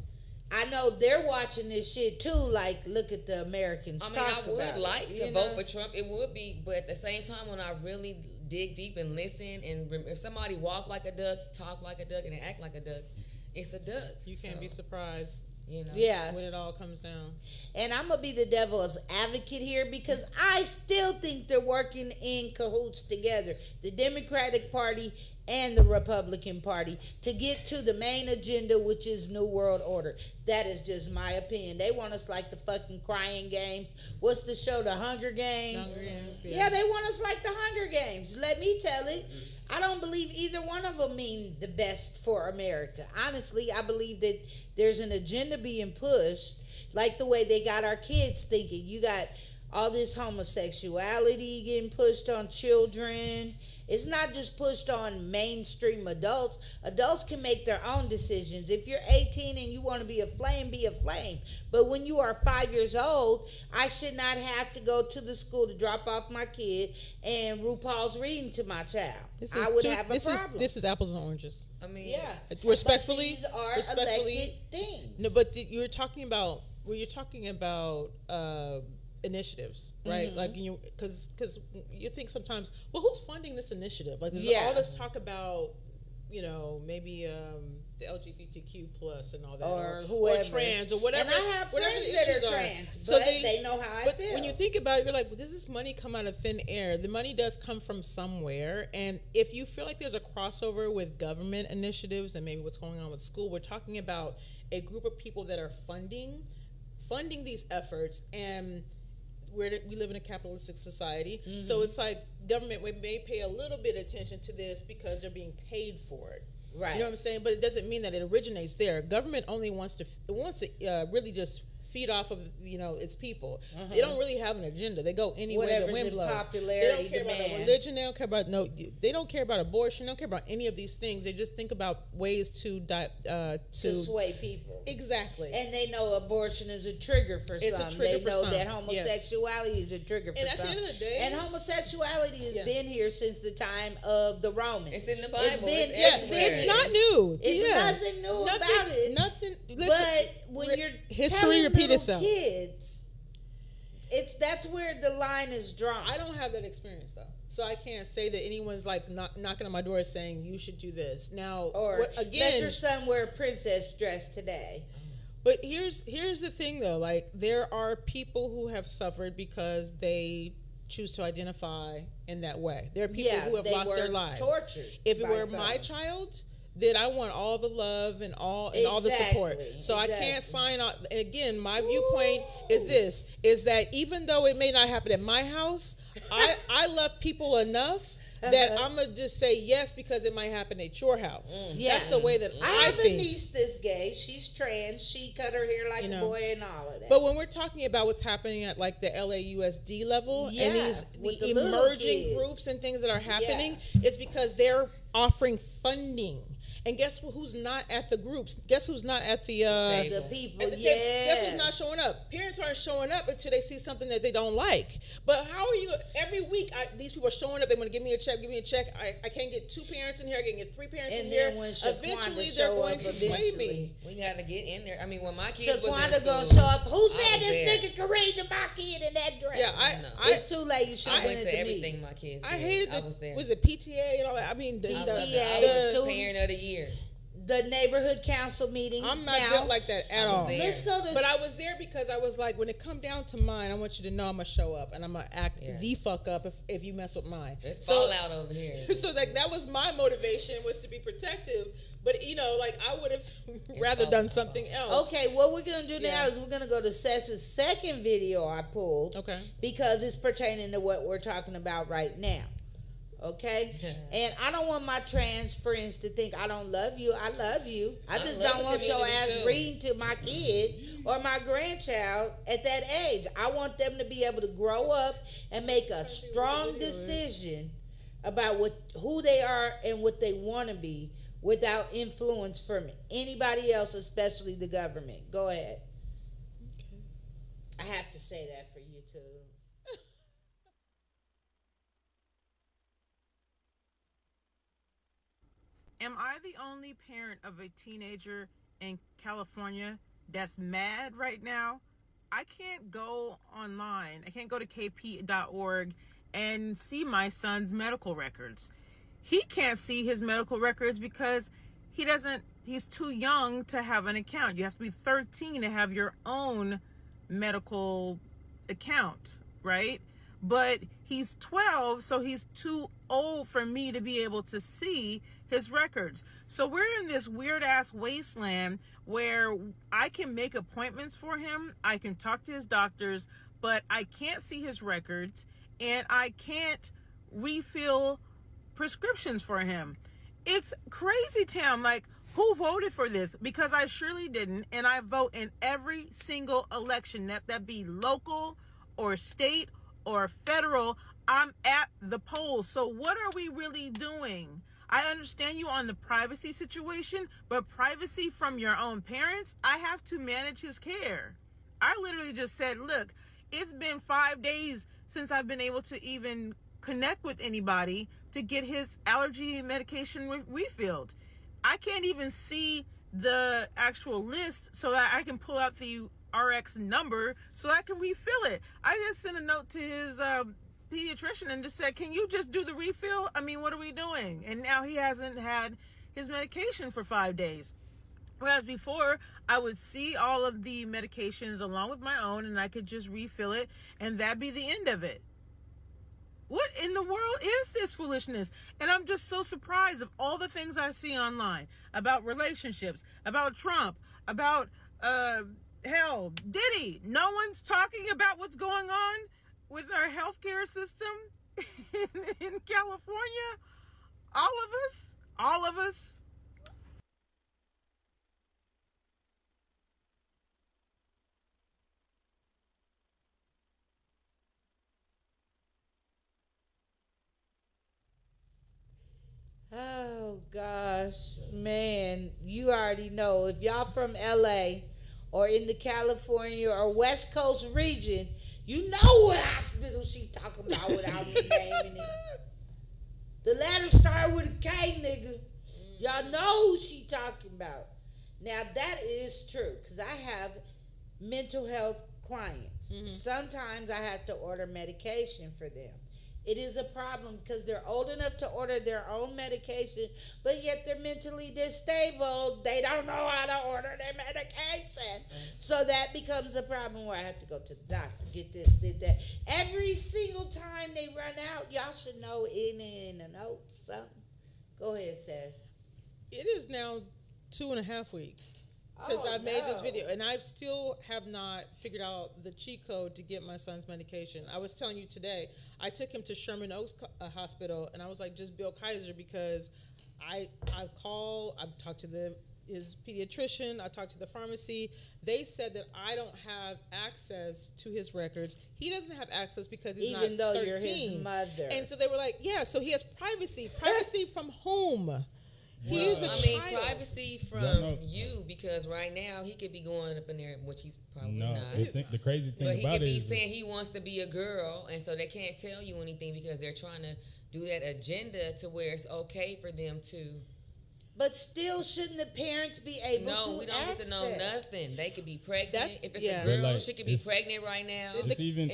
Speaker 1: I know they're watching this shit too. Like, look at the Americans.
Speaker 7: I mean,
Speaker 1: talk
Speaker 7: I would
Speaker 1: about
Speaker 7: like
Speaker 1: it,
Speaker 7: to
Speaker 1: you
Speaker 7: vote
Speaker 1: know?
Speaker 7: for Trump. It would be, but at the same time, when I really dig deep and listen, and if somebody walk like a duck, talk like a duck, and act like a duck, it's a duck.
Speaker 2: You can't be surprised.
Speaker 7: You know,
Speaker 1: yeah,
Speaker 2: when it all comes down.
Speaker 1: And I'm gonna be the devil's advocate here because I still think they're working in cahoots together, the Democratic Party and the Republican Party, to get to the main agenda, which is New World Order. That is just my opinion. They want us like the fucking Crying Games. What's the show? The Hunger Games.
Speaker 2: Hunger Games,
Speaker 1: yeah, they want us like the Hunger Games. Let me tell it. I don't believe either one of them mean the best for America. Honestly, I believe that there's an agenda being pushed, like the way they got our kids thinking. You got all this homosexuality getting pushed on children. It's not just pushed on mainstream adults. Adults can make their own decisions. If you're 18 and you want to be a flame, be a flame. But when you are 5 years old, I should not have to go to the school to drop off my kid and RuPaul's reading to my child. I would have a problem.
Speaker 2: This is apples and oranges.
Speaker 7: I mean,
Speaker 1: yeah.
Speaker 2: Respectfully,
Speaker 1: but these are elected things.
Speaker 2: No, but you're talking about initiatives, right?
Speaker 1: Mm-hmm.
Speaker 2: Like because you think sometimes, well, who's funding this initiative? Like there's all this talk about, maybe the LGBTQ plus and all that,
Speaker 1: or whoever,
Speaker 2: or trans, or whatever.
Speaker 1: And I have friends that are trans, but they know how I feel.
Speaker 2: When you think about it, you're like, well, does this money come out of thin air? The money does come from somewhere, and if you feel like there's a crossover with government initiatives and maybe what's going on with school, we're talking about a group of people that are funding these efforts, and we live in a capitalistic society, so it's like government may pay a little bit of attention to this because they're being paid for it. Right. You know what I'm saying? But it doesn't mean that it originates there. Government only wants to really just feed off of its people. They don't really have an agenda. They go any way the wind blows. They don't care about religion. They don't care about They don't care about abortion. They don't care about any of these things. They just think about ways to
Speaker 1: sway people.
Speaker 2: Exactly.
Speaker 1: And they know abortion is a trigger for some. They know that homosexuality is a trigger for some.
Speaker 2: And at the end of the day,
Speaker 1: and homosexuality has been here since the time of the Romans.
Speaker 7: It's in the Bible.
Speaker 2: It's not new.
Speaker 1: It's nothing new about it.
Speaker 2: Nothing. Listen,
Speaker 1: but when you're
Speaker 2: history repeat itself.
Speaker 1: Kids, that's where the line is drawn.
Speaker 2: I don't have that experience though, so I can't say that anyone's like knocking on my door saying you should do this now.
Speaker 1: Or let your son wear a princess dress today.
Speaker 2: But here's the thing though, like there are people who have suffered because they choose to identify in that way. There are people who have lost their lives.
Speaker 1: Tortured.
Speaker 2: If it were my child, then I want all the love and all the support. So I can't sign on. And again, my viewpoint is that even though it may not happen at my house, I love people enough that I'm gonna just say yes because it might happen at your house. That's the way that I
Speaker 1: have
Speaker 2: think.
Speaker 1: A niece that's gay. She's trans. She cut her hair like a boy and all of that.
Speaker 2: But when we're talking about what's happening at like the LAUSD level and the emerging groups and things that are happening, it's because they're offering funding. And guess who's not at the groups? Guess who's not at the
Speaker 1: people?
Speaker 2: Guess who's not showing up? Parents aren't showing up until they see something that they don't like. But how are you? Every week, these people are showing up. They want to give me a check. I can't get 2 parents in here. I can get 3 parents in here. Eventually, they're going to sway me.
Speaker 7: We got to get in there. I mean, when my kids
Speaker 1: Shaquanda gonna show up. Who said this nigga could read to my kid in that dress?
Speaker 2: Yeah,
Speaker 1: it's too late. You should have
Speaker 7: went to everything my kids did.
Speaker 2: I hated
Speaker 7: was
Speaker 2: it PTA and all that? I mean,
Speaker 7: the parent of the year.
Speaker 1: The neighborhood council meetings.
Speaker 2: I'm not built like that at all.
Speaker 1: Let's go to.
Speaker 2: But I was there because I was like, when it come down to mine, I want you to know I'm gonna show up and I'm gonna act the fuck up if you mess with mine.
Speaker 7: It's fallout over here.
Speaker 2: So that was my motivation, was to be protective. But you know, like I would have rather done something else.
Speaker 1: Okay, what we're gonna do now is we're gonna go to Seth's second video I pulled.
Speaker 2: Okay.
Speaker 1: Because it's pertaining to what we're talking about right now. Okay? And I don't want my trans friends to think I don't love you. I love you. I just don't want your ass reading to my kid or my grandchild at that age. I want them to be able to grow up and make a strong decision about who they are and what they want to be without influence from anybody else, especially the government. Go ahead. Okay. I have to say that for you too.
Speaker 5: Am I the only parent of a teenager in California that's mad right now? I can't go online. I can't go to kp.org and see my son's medical records. He can't see his medical records because he's too young to have an account. You have to be 13 to have your own medical account, right? But he's 12, so he's too old for me to be able to see his records. So we're in this weird ass wasteland where I can make appointments for him, I can talk to his doctors, but I can't see his records and I can't refill prescriptions for him. It's crazy town. Like, who voted for this? Because I surely didn't, and I vote in every single election, that be local or state or federal. I'm at the polls. So what are we really doing? I understand you on the privacy situation, but privacy from your own parents, I have to manage his care. I literally just said, look, it's been 5 days since I've been able to even connect with anybody to get his allergy medication refilled. I can't even see the actual list so that I can pull out the RX number so I can refill it. I just sent a note to his pediatrician and just said, can you just do the refill? I mean, what are we doing? And now he hasn't had his medication for 5 days. Whereas before, I would see all of the medications along with my own and I could just refill it and that'd be the end of it. What in the world is this foolishness? And I'm just so surprised of all the things I see online about relationships, about Trump, about, hell, Diddy. No one's talking about what's going on with our healthcare system in California. All of us.
Speaker 1: Oh gosh, man, you already know if y'all from LA or in the California or West Coast region, you know what hospital she talking about without me naming it. The letters start with a K, nigga. Y'all know who she talking about. Now that is true because I have mental health clients. Mm-hmm. Sometimes I have to order medication for them. It is a problem because they're old enough to order their own medication, but yet they're mentally disabled. They don't know how to order their medication. So that becomes a problem where I have to go to the doctor, get this, get that. Every single time they run out, y'all should know in the notes something. Go ahead, Seth.
Speaker 2: It is now 2.5 weeks since I made this video, and I still have not figured out the cheat code to get my son's medication. I was telling you today, I took him to Sherman Oaks Hospital, and I was like, just Bill Kaiser, because I've talked to his pediatrician, I talked to the pharmacy. They said that I don't have access to his records. He doesn't have access because he's
Speaker 1: even
Speaker 2: not 13.
Speaker 1: Even though you're his mother.
Speaker 2: And so they were like, yeah, so he has privacy. Privacy from whom?
Speaker 7: He's a child. Privacy from you, because right now he could be going up in there, which he's probably not.
Speaker 8: The crazy thing
Speaker 7: but he
Speaker 8: about
Speaker 7: could
Speaker 8: it
Speaker 7: be
Speaker 8: is
Speaker 7: saying he wants to be a girl, and so they can't tell you anything because they're trying to do that agenda to where it's okay for them to.
Speaker 1: But still, shouldn't the parents be able to
Speaker 7: No, we don't
Speaker 1: access?
Speaker 7: get to know nothing. They could be pregnant. If it's a girl, she could be pregnant right now.
Speaker 8: It's even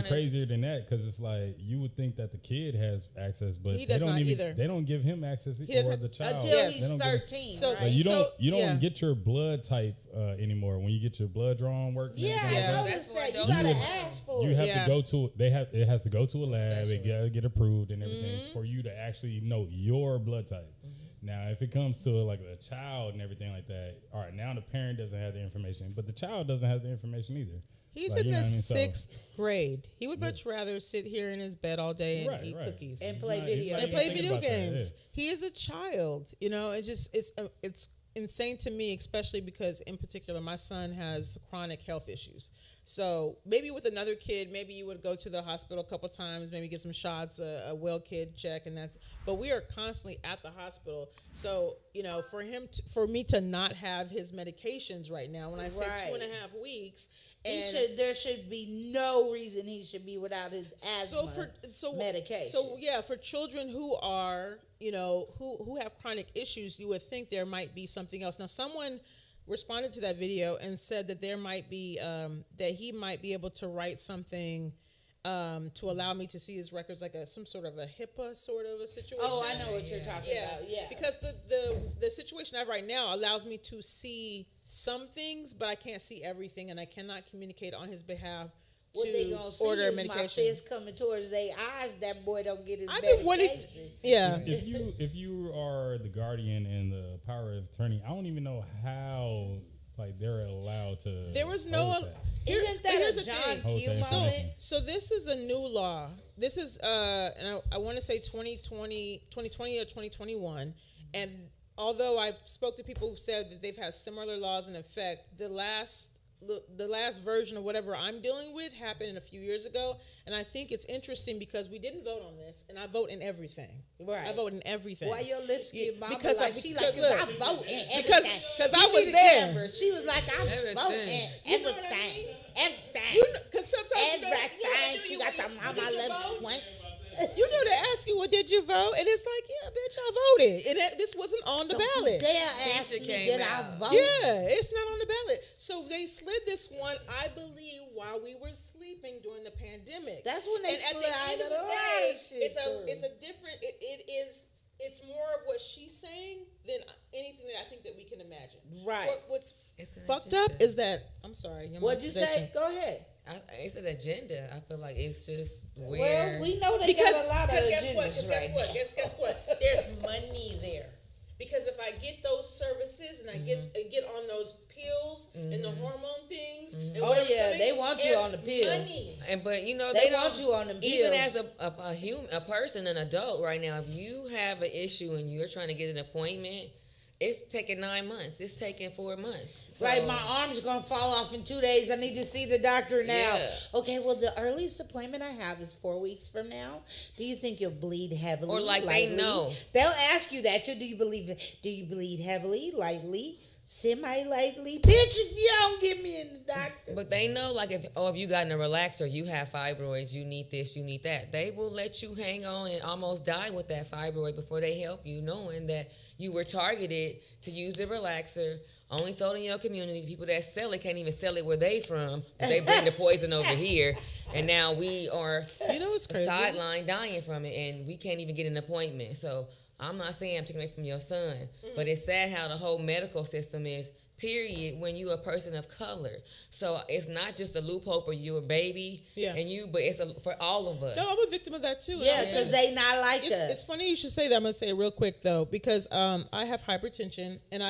Speaker 8: crazier than that, because it's like you would think that the kid has access, but
Speaker 2: he does not either.
Speaker 8: They don't give him access or the child
Speaker 1: until he's 13.
Speaker 2: So
Speaker 1: right?
Speaker 8: you don't get your blood type anymore when you get your blood drawn work.
Speaker 1: I noticed that. You gotta ask for it.
Speaker 8: You have to go to it has to go to a lab. It gotta get approved and everything for you to actually know your blood type. Now, if it comes to like a child and everything like that, all right, now the parent doesn't have the information, but the child doesn't have the information either.
Speaker 2: He's
Speaker 8: like,
Speaker 2: in the
Speaker 8: So,
Speaker 2: 6th grade. He would much rather sit here in his bed all day and eat cookies
Speaker 1: and play
Speaker 2: video games. He is a child, you know. It's insane to me, especially because in particular my son has chronic health issues. So maybe with another kid, maybe you would go to the hospital a couple times, maybe get some shots, a well kid check, and that's. But we are constantly at the hospital. So you know, for me to not have his medications right now, when I say 2.5 weeks.
Speaker 1: There should be no reason he should be without his asthma medication.
Speaker 2: So yeah, for children who are, you know, who have chronic issues, you would think there might be something else. Now, someone responded to that video and said that there might be that he might be able to write something to allow me to see his records, like some sort of a HIPAA sort of a situation.
Speaker 1: Oh, I know what you're talking about. Yeah,
Speaker 2: because the situation I have right now allows me to see some things, but I can't see everything, and I cannot communicate on his behalf to order medication. My
Speaker 1: fist coming towards their eyes. That boy don't get his
Speaker 2: medication.
Speaker 8: If you are the guardian and the power of attorney, I don't even know how they're allowed to.
Speaker 2: There was no.
Speaker 1: Isn't that a John Q moment?
Speaker 2: So this is a new law. This is and I want to say 2020 or 2021, and although I've spoke to people who've said that they've had similar laws in effect, the last version of whatever I'm dealing with happened a few years ago, and I think it's interesting because we didn't vote on this, and I vote in everything.
Speaker 1: Right,
Speaker 2: I vote in everything.
Speaker 1: Why your lips get mama
Speaker 2: because
Speaker 1: like she like I vote in everything
Speaker 2: because I was there.
Speaker 1: Camera. She was like I vote in everything, everything.
Speaker 2: You know, because sometimes
Speaker 1: everything. She got the mama lips.
Speaker 2: You know, they ask you, well, did you vote? And it's like, yeah, bitch, I voted. And this wasn't on the ballot.
Speaker 1: They asked me, did I vote?
Speaker 2: Yeah, it's not on the ballot. So they slid this one, I believe, while we were sleeping during the pandemic.
Speaker 1: That's when they slid out of the
Speaker 2: it's a different, it's more of what she's saying than anything that I think that we can imagine.
Speaker 1: Right.
Speaker 2: What's fucked up is that, I'm sorry.
Speaker 1: What'd you say? Go ahead.
Speaker 7: It's an agenda. I feel like it's just weird.
Speaker 1: Well, we know they got a lot of agendas
Speaker 2: guess what? There's money there. Because if I get those services and I get on those pills and the hormone things, and
Speaker 1: they want you on the pills.
Speaker 7: Money. But you know
Speaker 1: they want you on the pills.
Speaker 7: Even as a person, an adult right now, if you have an issue and you're trying to get an appointment, it's taking 9 months. It's taking 4 months. So,
Speaker 1: right, my arm's going to fall off in 2 days. I need to see the doctor now.
Speaker 7: Yeah.
Speaker 1: Okay, well, the earliest appointment I have is 4 weeks from now. Do you think you'll bleed heavily?
Speaker 7: Or lightly? They know.
Speaker 1: They'll ask you that too. Do you bleed heavily, lightly, semi-lightly? Bitch, if you don't get me in the doctor.
Speaker 7: But they know, like, if you got in a relaxer, you have fibroids, you need this, you need that. They will let you hang on and almost die with that fibroid before they help you, knowing that you were targeted to use the relaxer, only sold in your community. People that sell it can't even sell it where they from. They bring the poison over here. And now we are sidelined dying from it, and we can't even get an appointment. So I'm not saying I'm taking away from your son, but it's sad how the whole medical system is, period, when you're a person of color. So it's not just a loophole for your baby and you, but it's for all of us.
Speaker 2: No, I'm a victim of that too.
Speaker 1: Yeah, because they not like us.
Speaker 2: It's funny you should say that. I'm going to say it real quick though, because I have hypertension, and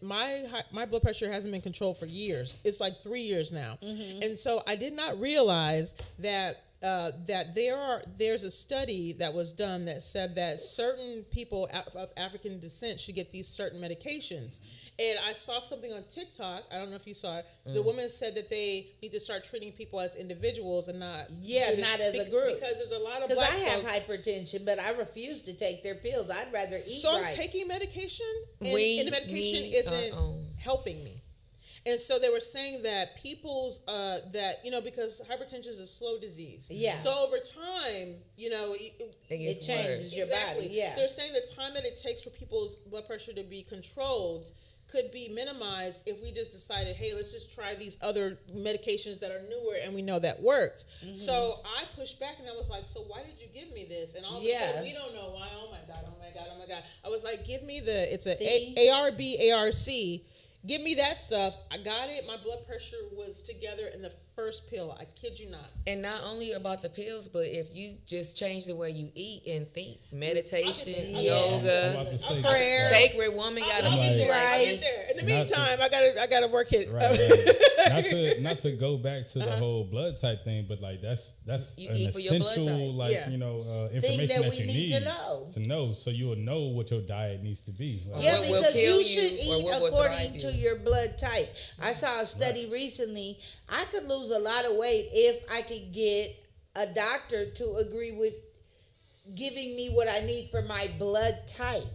Speaker 2: my blood pressure hasn't been controlled for years. It's like 3 years now. Mm-hmm. And so I did not realize that there's a study that was done that said that certain people of African descent should get these certain medications. And I saw something on TikTok. I don't know if you saw it. The woman said that they need to start treating people as individuals and not
Speaker 1: as a group.
Speaker 2: Because there's a lot of black folks.
Speaker 1: Because I have hypertension, but I refuse to take their pills. I'd rather eat.
Speaker 2: So I'm taking medication, and the medication isn't helping me. And so they were saying that people's because hypertension is a slow disease.
Speaker 1: Yeah.
Speaker 2: So over time,
Speaker 1: it changes your body. Yeah.
Speaker 2: So they're saying the time that it takes for people's blood pressure to be controlled could be minimized if we just decided, hey, let's just try these other medications that are newer and we know that works. Mm-hmm. So I pushed back and I was like, so why did you give me this? And all of a sudden, we don't know why. Oh my God. I was like, give me it's a ARB, ARC. Give me that stuff. I got it. My blood pressure was together in the first pill. I kid you not.
Speaker 7: And not only about the pills, but if you just change the way you eat and think, meditation, yoga,
Speaker 2: prayer,
Speaker 7: sacred woman gotta be
Speaker 2: right there. In the meantime, I gotta work it.
Speaker 8: Right. Not to go back to the whole blood type thing, but like that's
Speaker 7: you
Speaker 8: an
Speaker 7: eat for your blood
Speaker 8: essential
Speaker 7: type.
Speaker 8: Information that
Speaker 1: we
Speaker 8: you
Speaker 1: need
Speaker 8: to know, so you will know what your diet needs to be. Like,
Speaker 1: Yeah,
Speaker 7: what will
Speaker 1: because
Speaker 7: kill
Speaker 1: you should
Speaker 7: you or
Speaker 1: eat
Speaker 7: what will
Speaker 1: according
Speaker 7: thrive
Speaker 1: to
Speaker 7: you.
Speaker 1: your blood type. I saw a study recently. I could lose a lot of weight if I could get a doctor to agree with giving me what I need for my blood type.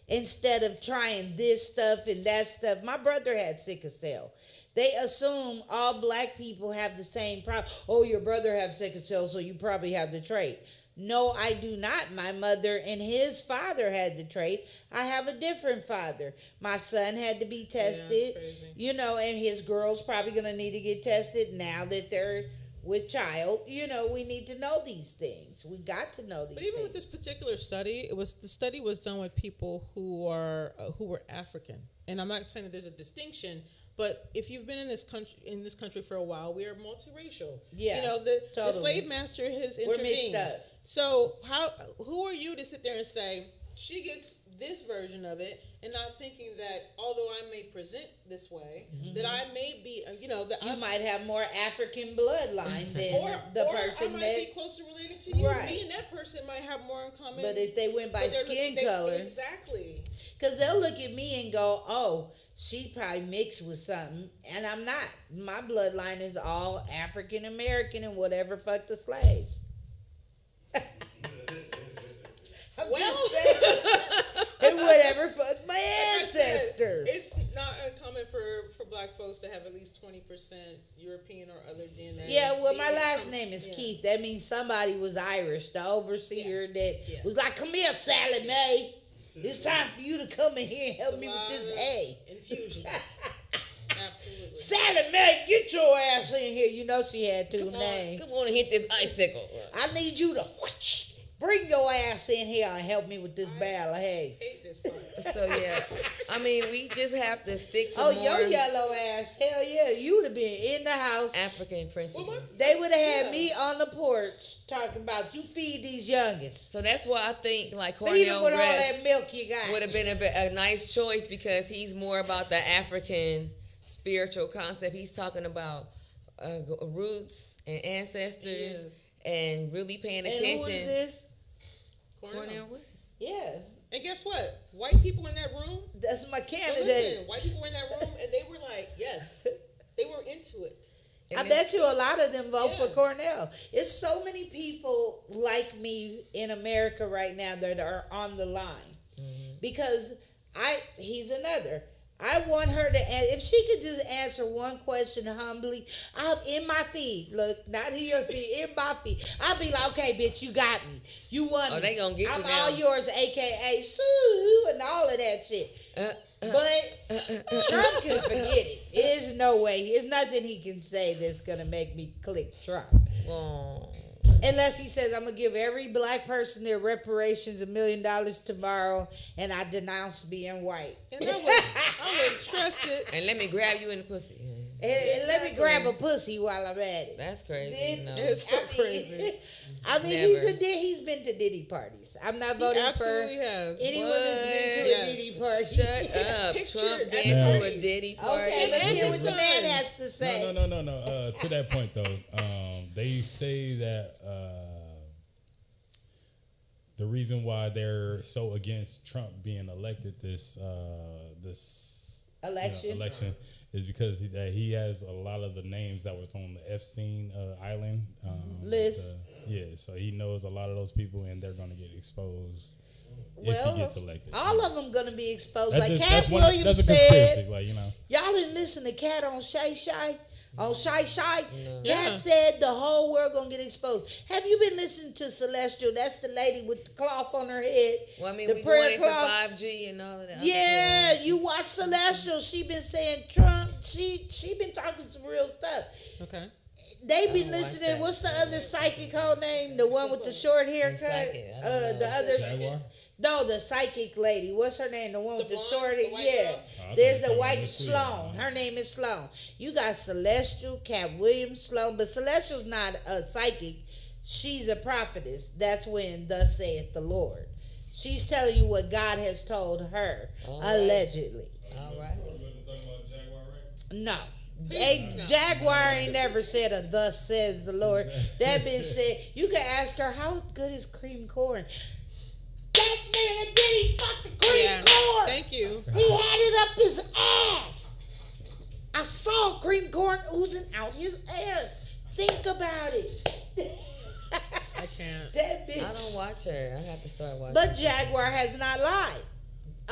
Speaker 1: Instead of trying this stuff and that stuff. My brother had sickle cell. They assume all black people have the same problem. Oh, your brother has sickle cell, so you probably have the trait. No, I do not. My mother and his father had the trait. I have a different father. My son had to be tested, and his girl's probably going to need to get tested now that they're with child. We need to know these things. We got to know these things.
Speaker 2: But even with this particular study, the study was done with people who were African. And I'm not saying that there's a distinction, but if you've been in this country for a while, we are multiracial.
Speaker 1: Yeah,
Speaker 2: the slave master has intervened.
Speaker 1: We're mixed up.
Speaker 2: So who are you to sit there and say she gets this version of it, and not thinking that although I may present this way, that I may be, that
Speaker 1: you might have more African bloodline than the person
Speaker 2: I might
Speaker 1: that
Speaker 2: be closer related to you.
Speaker 1: Right.
Speaker 2: Me and that person might have more in common.
Speaker 1: But if they went by skin color,
Speaker 2: exactly,
Speaker 1: because they'll look at me and go, "Oh, she probably mixed with something," and I'm not. My bloodline is all African American and whatever fucked the slaves. And whatever fucked my ancestors.
Speaker 2: It's not uncommon for black folks to have at least 20% European or other DNA.
Speaker 1: Yeah, well, my last name is Keith. That means somebody was Irish. The overseer that was like, "Come here, Sally Mae. It's time for you to come in here and help me with this hay."
Speaker 2: Infusions. Absolutely.
Speaker 1: Sally Mae, get your ass in here. She had two names.
Speaker 7: Come on and hit this icicle.
Speaker 1: I need you to bring your ass in here and help me with this barrel of hay.
Speaker 2: I hate this part.
Speaker 7: So we just have to stick to
Speaker 1: Oh,
Speaker 7: more
Speaker 1: your yellow ass. Hell yeah. You would have been in the house.
Speaker 7: African principles.
Speaker 1: They would have had me on the porch talking about you feed these youngest.
Speaker 7: So that's why I think like
Speaker 1: Feed them
Speaker 7: Cornel
Speaker 1: with all
Speaker 7: West
Speaker 1: that milk you got.
Speaker 7: would have been a nice choice because he's more about the African spiritual concept. He's talking about roots and ancestors and really paying attention.
Speaker 1: And who is this?
Speaker 7: Cornel West.
Speaker 1: Yes.
Speaker 2: And guess what? White people in that room.
Speaker 1: That's my
Speaker 2: So
Speaker 1: candidate.
Speaker 2: listen, white people were in that room and they were like, yes, they were into it.
Speaker 1: I bet you a lot of them vote for Cornel. It's so many people like me in America right now that are on the line. Because he's another. I want her to, if she could just answer one question humbly, in my feed, look, not in your feed, in my feed, I'll be like, "Okay, bitch, you got me. You won me.
Speaker 7: They gonna get you
Speaker 1: I'm
Speaker 7: now.
Speaker 1: all yours, a.k.a. Sue, and all of that shit." But Trump can forget it. There's no way. There's nothing he can say that's going to make me click Trump.
Speaker 7: Oh.
Speaker 1: Unless he says, "I'm going to give every black person their reparations $1 million tomorrow, and I denounce being white."
Speaker 2: And I would trust it.
Speaker 7: And let me grab you in the pussy.
Speaker 1: And let me grab a pussy while I'm at it.
Speaker 7: That's crazy.
Speaker 2: It's so crazy.
Speaker 1: I mean, he's been to Diddy parties. I'm not voting for
Speaker 2: absolutely has.
Speaker 1: anyone who's been to a Diddy party.
Speaker 7: Shut up.
Speaker 2: Picture
Speaker 7: Trump been
Speaker 2: at
Speaker 7: to a Diddy party.
Speaker 1: Okay, let's hear what the man has to say.
Speaker 8: No. To that point, though, they say that the reason why they're so against Trump being elected this election is because he has a lot of the names that was on the Epstein Island
Speaker 1: list.
Speaker 8: So he knows a lot of those people, and they're going to get exposed if he gets elected.
Speaker 1: All of them going to be exposed.
Speaker 8: That's
Speaker 1: like
Speaker 8: just,
Speaker 1: Cat Williams
Speaker 8: that's a
Speaker 1: said,
Speaker 8: conspiracy,
Speaker 1: y'all didn't listen to Cat on Shay Shay? On Shy Shy,
Speaker 7: No.
Speaker 1: Cat said the whole world gonna get exposed. Have you been listening to Celestial? That's the lady with the cloth on her head.
Speaker 7: Well, I mean,
Speaker 1: the
Speaker 7: we
Speaker 1: prayer
Speaker 7: going into
Speaker 1: cloth.
Speaker 7: 5G and all of that.
Speaker 1: Yeah, you watch Celestial. She been saying Trump. She been talking some real stuff.
Speaker 2: Okay.
Speaker 1: They been listening. What's the other psychic whole name? The one with the short haircut. The other.
Speaker 8: Jaguar?
Speaker 1: No, the psychic lady. What's her name? The one with the short hair. Yeah.
Speaker 8: girl? Oh,
Speaker 1: There's
Speaker 8: okay.
Speaker 1: the white
Speaker 8: Let's see.
Speaker 1: Sloan. Her name is Sloan. You got Celestial, Cat Williams Sloan, but Celestial's not a psychic. She's a prophetess. That's when thus saith the Lord. She's telling you what God has told her, allegedly.
Speaker 7: All right.
Speaker 8: You wasn't talking about Jaguar, right?
Speaker 1: No. Jaguar ain't never said a thus says the Lord. That bitch said, you can ask her, how good is cream corn? That man, did he fuck the cream corn?
Speaker 2: Thank you.
Speaker 1: He had it up his ass. I saw cream corn oozing out his ass. Think about it.
Speaker 2: I can't.
Speaker 1: That bitch.
Speaker 7: I don't watch her. I have to start watching.
Speaker 1: But Jaguar has not lied.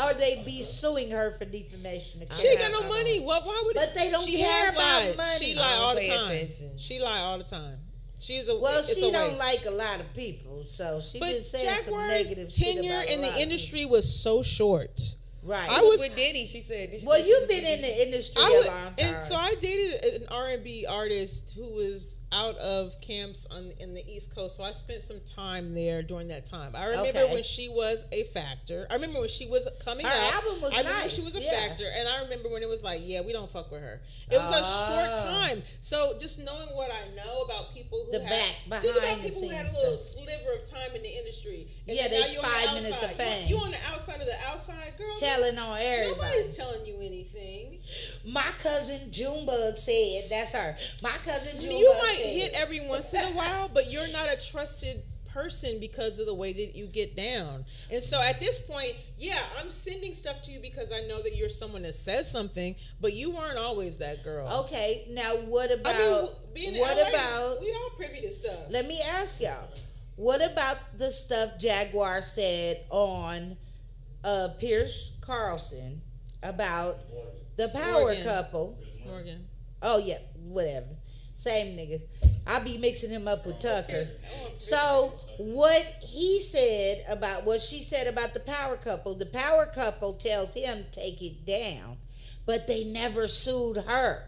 Speaker 1: Or they be suing her for defamation.
Speaker 2: She ain't got no money. Why would?
Speaker 1: But they don't
Speaker 2: she
Speaker 1: care
Speaker 2: has
Speaker 1: about
Speaker 2: lied.
Speaker 1: money.
Speaker 2: She
Speaker 7: I
Speaker 2: lie
Speaker 7: don't
Speaker 2: all the
Speaker 7: pay
Speaker 2: time.
Speaker 7: attention.
Speaker 2: She lie all the time. She's a
Speaker 1: Well,
Speaker 2: it's
Speaker 1: she
Speaker 2: a
Speaker 1: don't
Speaker 2: waste.
Speaker 1: like a lot of people, so she
Speaker 2: But
Speaker 1: been saying some
Speaker 2: Jaguar's
Speaker 1: negative shit
Speaker 2: tenure
Speaker 1: about a
Speaker 2: in
Speaker 1: lot
Speaker 2: the
Speaker 1: of
Speaker 2: industry was so short.
Speaker 1: people. Right.
Speaker 2: I
Speaker 7: She was
Speaker 2: was-
Speaker 7: with Diddy. She said.
Speaker 1: Well, you've been in the industry a long time.
Speaker 2: and so I dated an R&B artist who was out of camps in the East Coast. So I spent some time there during that time. I remember
Speaker 1: Okay.
Speaker 2: when she was a factor. I remember when she was coming
Speaker 1: Her
Speaker 2: up.
Speaker 1: album was
Speaker 2: I remember
Speaker 1: nice,
Speaker 2: she was a
Speaker 1: yeah.
Speaker 2: factor, and I remember when it was like, yeah, we don't fuck with her. It was a short time. So just knowing what I know about people who
Speaker 1: The
Speaker 2: had,
Speaker 1: back,
Speaker 2: think about
Speaker 1: behind the
Speaker 2: people who had a
Speaker 1: scenes
Speaker 2: little
Speaker 1: stuff.
Speaker 2: sliver of time in the industry. And
Speaker 1: Yeah,
Speaker 2: then
Speaker 1: they
Speaker 2: now you're on
Speaker 1: 5
Speaker 2: the
Speaker 1: minutes of
Speaker 2: outside.
Speaker 1: fame.
Speaker 2: You on the outside of the outside, girl.
Speaker 1: Telling on everybody.
Speaker 2: Nobody's telling you anything.
Speaker 1: My cousin Junebug said, that's her. My cousin Junebug
Speaker 2: You might
Speaker 1: said,
Speaker 2: hit every once in a while, but you're not a trusted person because of the way that you get down. And so at this point, yeah, I'm sending stuff to you because I know that you're someone that says something, but you weren't always that girl.
Speaker 1: Okay, now what about,
Speaker 2: I mean, being in
Speaker 1: what
Speaker 2: LA,
Speaker 1: about,
Speaker 2: we all privy to stuff.
Speaker 1: let me ask y'all, what about the stuff Jaguar said on Pierce Carlson about the power
Speaker 2: Morgan.
Speaker 1: couple?
Speaker 2: Morgan.
Speaker 1: Oh yeah, whatever. Same nigga. I be mixing him up with Tucker. So what he said about what she said about the power couple tells him take it down, but they never sued her.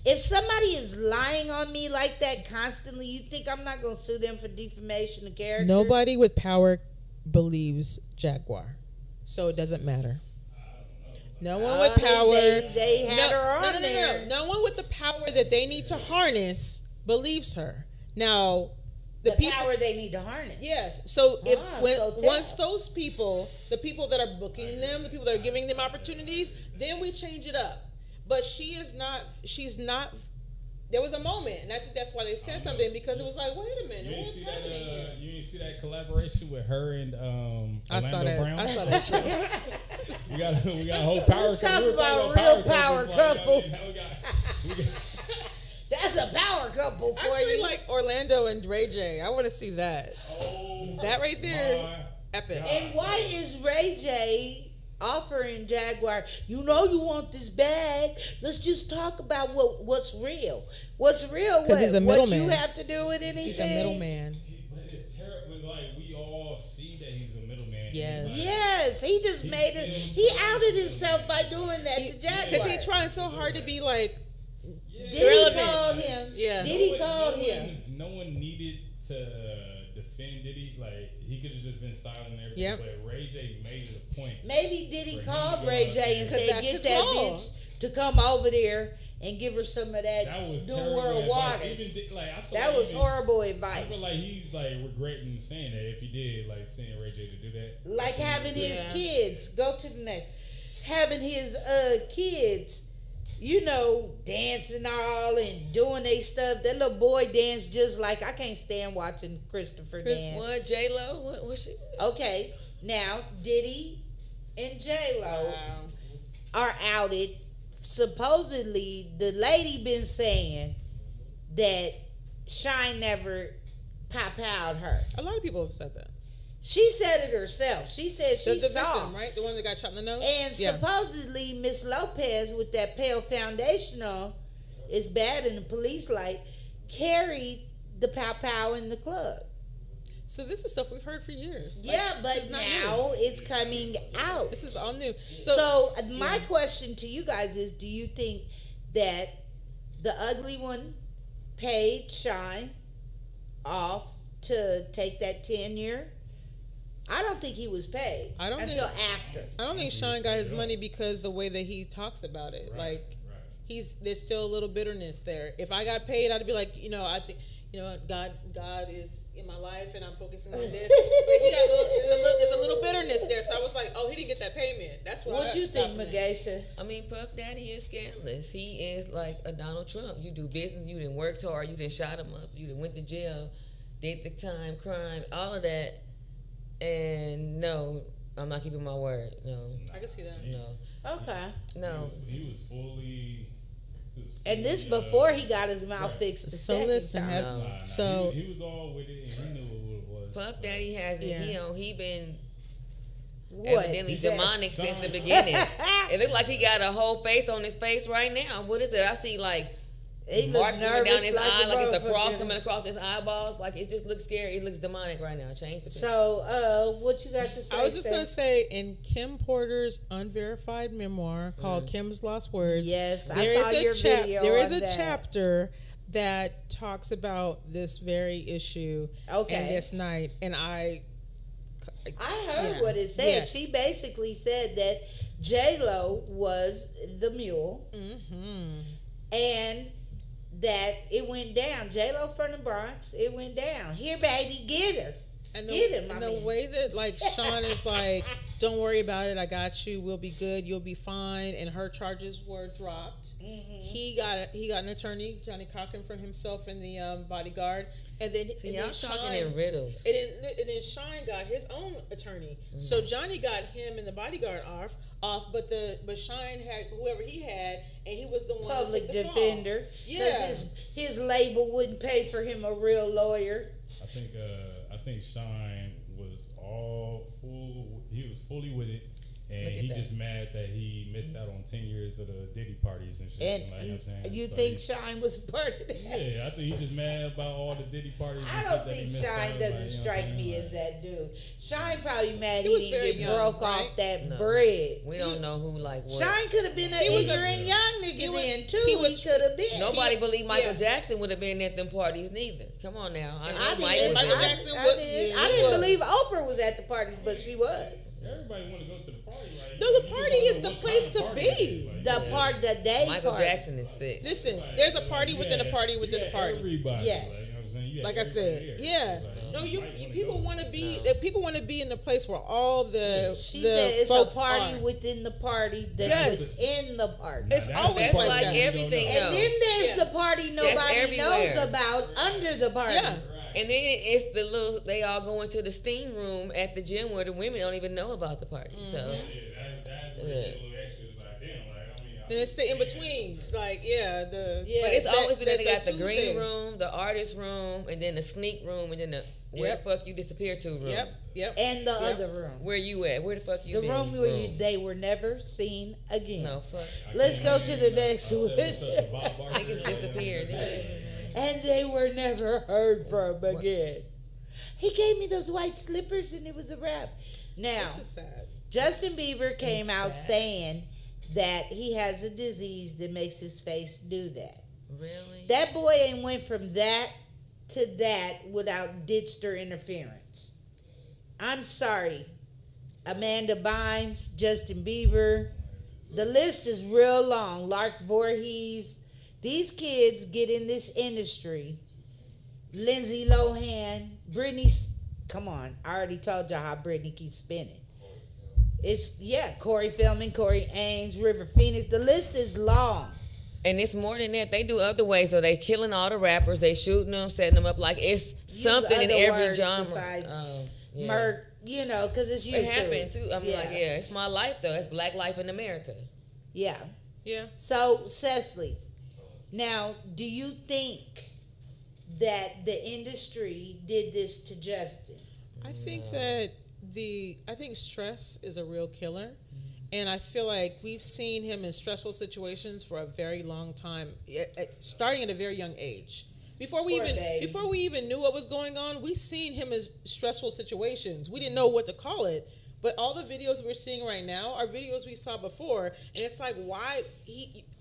Speaker 1: If somebody is lying on me like that constantly, you think I'm not gonna sue them for defamation of character?
Speaker 2: Nobody with power believes Jaguar, so it doesn't matter. No one with power.
Speaker 1: They had her on there.
Speaker 2: No one with the power that they need to harness believes her. Now,
Speaker 1: The power they need to harness.
Speaker 2: Yes. So if
Speaker 1: so tell.
Speaker 2: once those people, the people that are booking them, the people that are giving them opportunities, then we change it up. But she's not. There was a moment, and I think that's why they said something, because it was like, wait a minute,
Speaker 8: You didn't
Speaker 2: what's
Speaker 8: see that?
Speaker 2: happening here?
Speaker 8: You didn't see that collaboration with her and
Speaker 2: I saw
Speaker 8: Orlando
Speaker 2: that.
Speaker 8: Brown?
Speaker 2: I saw that shit.
Speaker 8: we got a whole power
Speaker 1: Let's talk
Speaker 8: couple. We were
Speaker 1: about
Speaker 8: talking
Speaker 1: real power
Speaker 8: couples.
Speaker 1: couples. That's a power couple for
Speaker 2: Actually,
Speaker 1: you.
Speaker 2: like Orlando and Ray J. I want to see that. That right there,
Speaker 8: my
Speaker 2: epic.
Speaker 1: And why is Ray J offering Jaguar, you know you want this bag, let's just talk about what's real. What's real?
Speaker 2: 'Cause he's a
Speaker 1: what
Speaker 2: middleman.
Speaker 1: you have to do with anything?
Speaker 2: He's a middleman.
Speaker 8: But it's terrible. Like, we all see that he's a middleman.
Speaker 2: Yes.
Speaker 8: He's like,
Speaker 1: Yes, he just made it. He outed himself by doing that to Jaguar.
Speaker 2: Because he's trying so hard to be like,
Speaker 1: Diddy
Speaker 2: relevant.
Speaker 1: called him.
Speaker 2: Yeah.
Speaker 1: Diddy called him.
Speaker 8: No one needed to defend Diddy. Like, he could have just been silent and everything.
Speaker 2: Yep.
Speaker 8: But Ray J made it a point.
Speaker 1: Maybe Diddy
Speaker 8: For him
Speaker 1: called
Speaker 8: to go
Speaker 1: Ray
Speaker 8: out
Speaker 1: J
Speaker 8: there.
Speaker 1: and
Speaker 2: 'Cause
Speaker 1: said,
Speaker 2: that's
Speaker 1: "Get
Speaker 2: his
Speaker 1: that
Speaker 2: role.
Speaker 1: bitch to come over there and give her some of that,
Speaker 8: That was
Speaker 1: New
Speaker 8: terrible.
Speaker 1: World
Speaker 8: advice.
Speaker 1: water."
Speaker 8: Even like, I feel
Speaker 1: That
Speaker 8: like
Speaker 1: was
Speaker 8: even-
Speaker 1: horrible
Speaker 8: I
Speaker 1: advice.
Speaker 8: feel like he's like regretting saying that if he did, like saying Ray J to do that.
Speaker 1: Like having his
Speaker 2: Yeah.
Speaker 1: kids go to the next, having his kids, you know, dancing all and doing they stuff. That little boy danced just like, I can't stand watching Christopher dance.
Speaker 7: What, J-Lo? What she?
Speaker 1: Okay, now Diddy and J Lo are outed. Supposedly, the lady been saying that Shine never pop-out her.
Speaker 2: a lot of people have said that.
Speaker 1: She said it herself. She said she
Speaker 2: The
Speaker 1: saw.
Speaker 2: victim, right? The one that got shot in the nose?
Speaker 1: And
Speaker 2: Yeah.
Speaker 1: supposedly Miss Lopez with that pale foundation on, is bad in the police light, carried the pow-pow in the club.
Speaker 2: So this is stuff we've heard for years. Like,
Speaker 1: Yeah,
Speaker 2: this
Speaker 1: but
Speaker 2: is not
Speaker 1: now
Speaker 2: new.
Speaker 1: it's coming out.
Speaker 2: This is all new.
Speaker 1: So my question to you guys is, do you think that the ugly one paid Shine off to take that 10-year. I don't think he was paid until after.
Speaker 2: I don't think Shine got his money because the way that he talks about it. There's still a little bitterness there. If I got paid, I'd be like, I think, God is in my life and I'm focusing on this. But there's a little bitterness there. So I was like, oh, he didn't get that payment. That's what
Speaker 1: you think, Mageisha?
Speaker 7: I mean, Puff Daddy is scandalous. He is like a Donald Trump. You do business, you done worked hard, you done shot him up, you done went to jail, did the time, crime, all of that. And no, I'm not keeping my word. No.
Speaker 2: I can see that.
Speaker 7: No.
Speaker 1: Okay.
Speaker 7: No.
Speaker 8: He was fully
Speaker 1: and this before he got his mouth fixed the second time.
Speaker 8: He was all with it and he knew what it was.
Speaker 7: Puff Daddy has he been
Speaker 1: evidently
Speaker 7: demonic since the beginning. It looks like he got a whole face on his face right now. What is it? I see like marks coming down his eye, like it's a cross coming across his eyeballs. Like it just looks scary. It looks demonic right now. Change the picture.
Speaker 1: So, what you got to say?
Speaker 2: I was just going to say, in Kim Porter's unverified memoir called Kim's Lost Words,
Speaker 1: yes, I saw your video.
Speaker 2: There is a chapter that talks about this very issue and this night, and I
Speaker 1: heard what it said. Yeah. She basically said that J-Lo was the mule, and that it went down. J-Lo from the Bronx, it went down. Here, baby, get her. Get him.
Speaker 2: And the way that Sean is like, don't worry about it. I got you. We'll be good. You'll be fine. And her charges were dropped. He got an attorney, Johnny Cochran, for himself and the bodyguard. And then
Speaker 7: y'all talking in riddles.
Speaker 2: And then Shine got his own attorney. So Johnny got him and the bodyguard off. But Shine had whoever he had, and he was the one
Speaker 1: public
Speaker 2: that took the
Speaker 1: defender. Because his label wouldn't pay for him a real lawyer.
Speaker 8: I think Shine was he was fully with it, and he just mad that he missed out on 10 years of the Diddy parties and shit.
Speaker 1: And
Speaker 8: you know what I'm saying?
Speaker 1: You think Shine was part of that?
Speaker 8: Yeah, I think he just mad about all the Diddy parties.
Speaker 1: I don't think Shine doesn't strike me as that dude. Shine probably mad he didn't get broke off that bread.
Speaker 7: We don't know who what.
Speaker 1: Shine could have been an ignorant young nigga then too. He could have been.
Speaker 7: Nobody believed Michael Jackson would have been at them parties neither. Come on now. I didn't
Speaker 1: believe Oprah was at the parties, but she was.
Speaker 8: Everybody want to go to the party.
Speaker 2: The party is the place to be.
Speaker 1: The day
Speaker 7: Michael Jackson is sick.
Speaker 2: Listen, there's a party within a party within a party.
Speaker 8: Everybody.
Speaker 1: Yes.
Speaker 2: Like I said, no, people want to be. People want to be in the place where all the
Speaker 1: She said it's a party within the party that's within the party.
Speaker 2: It's always
Speaker 7: like everything.
Speaker 1: And then there's the party nobody knows about under the party.
Speaker 2: Yeah.
Speaker 7: And then it's they all go into the steam room at the gym where the women don't even know about the party. So
Speaker 8: that's where the little extra is like, damn,
Speaker 2: then it's the in-betweens. But
Speaker 7: it's always been that they got the green room, the artist room, and then the sneak room, and then the where the fuck you disappear to room.
Speaker 2: Yep.
Speaker 1: And the other room.
Speaker 7: Where you at? Where the fuck you been?
Speaker 1: The room where they were never seen again.
Speaker 7: No, fuck.
Speaker 1: Let's go to the next one.
Speaker 7: Niggas disappeared.
Speaker 1: And they were never heard from again. He gave me those white slippers and it was a wrap. Now,
Speaker 2: this is sad.
Speaker 1: Justin Bieber came out saying that he has a disease that makes his face do that.
Speaker 7: Really?
Speaker 1: That boy ain't went from that to that without ditched or interference. I'm sorry. Amanda Bynes, Justin Bieber. The list is real long. Lark Voorhees. These kids get in this industry. Lindsay Lohan, Britney. Come on. I already told y'all how Britney keeps spinning. Corey Feldman, Corey Ames, River Phoenix. The list is long.
Speaker 7: And it's more than that. They do other ways. So they killing all the rappers. They shooting them, setting them up. Like it's something in every genre.
Speaker 1: Murk, because it's YouTube.
Speaker 7: It happened too. I'm like, it's my life though. It's black life in America.
Speaker 1: Yeah.
Speaker 2: Yeah.
Speaker 1: So, Cecily, now, do you think that the industry did this to Justin?
Speaker 2: I think that I think stress is a real killer. And I feel like we've seen him in stressful situations for a very long time, starting at a very young age. Before we even knew what was going on, we seen him in stressful situations. We didn't know what to call it. But all the videos we're seeing right now are videos we saw before. And it's like,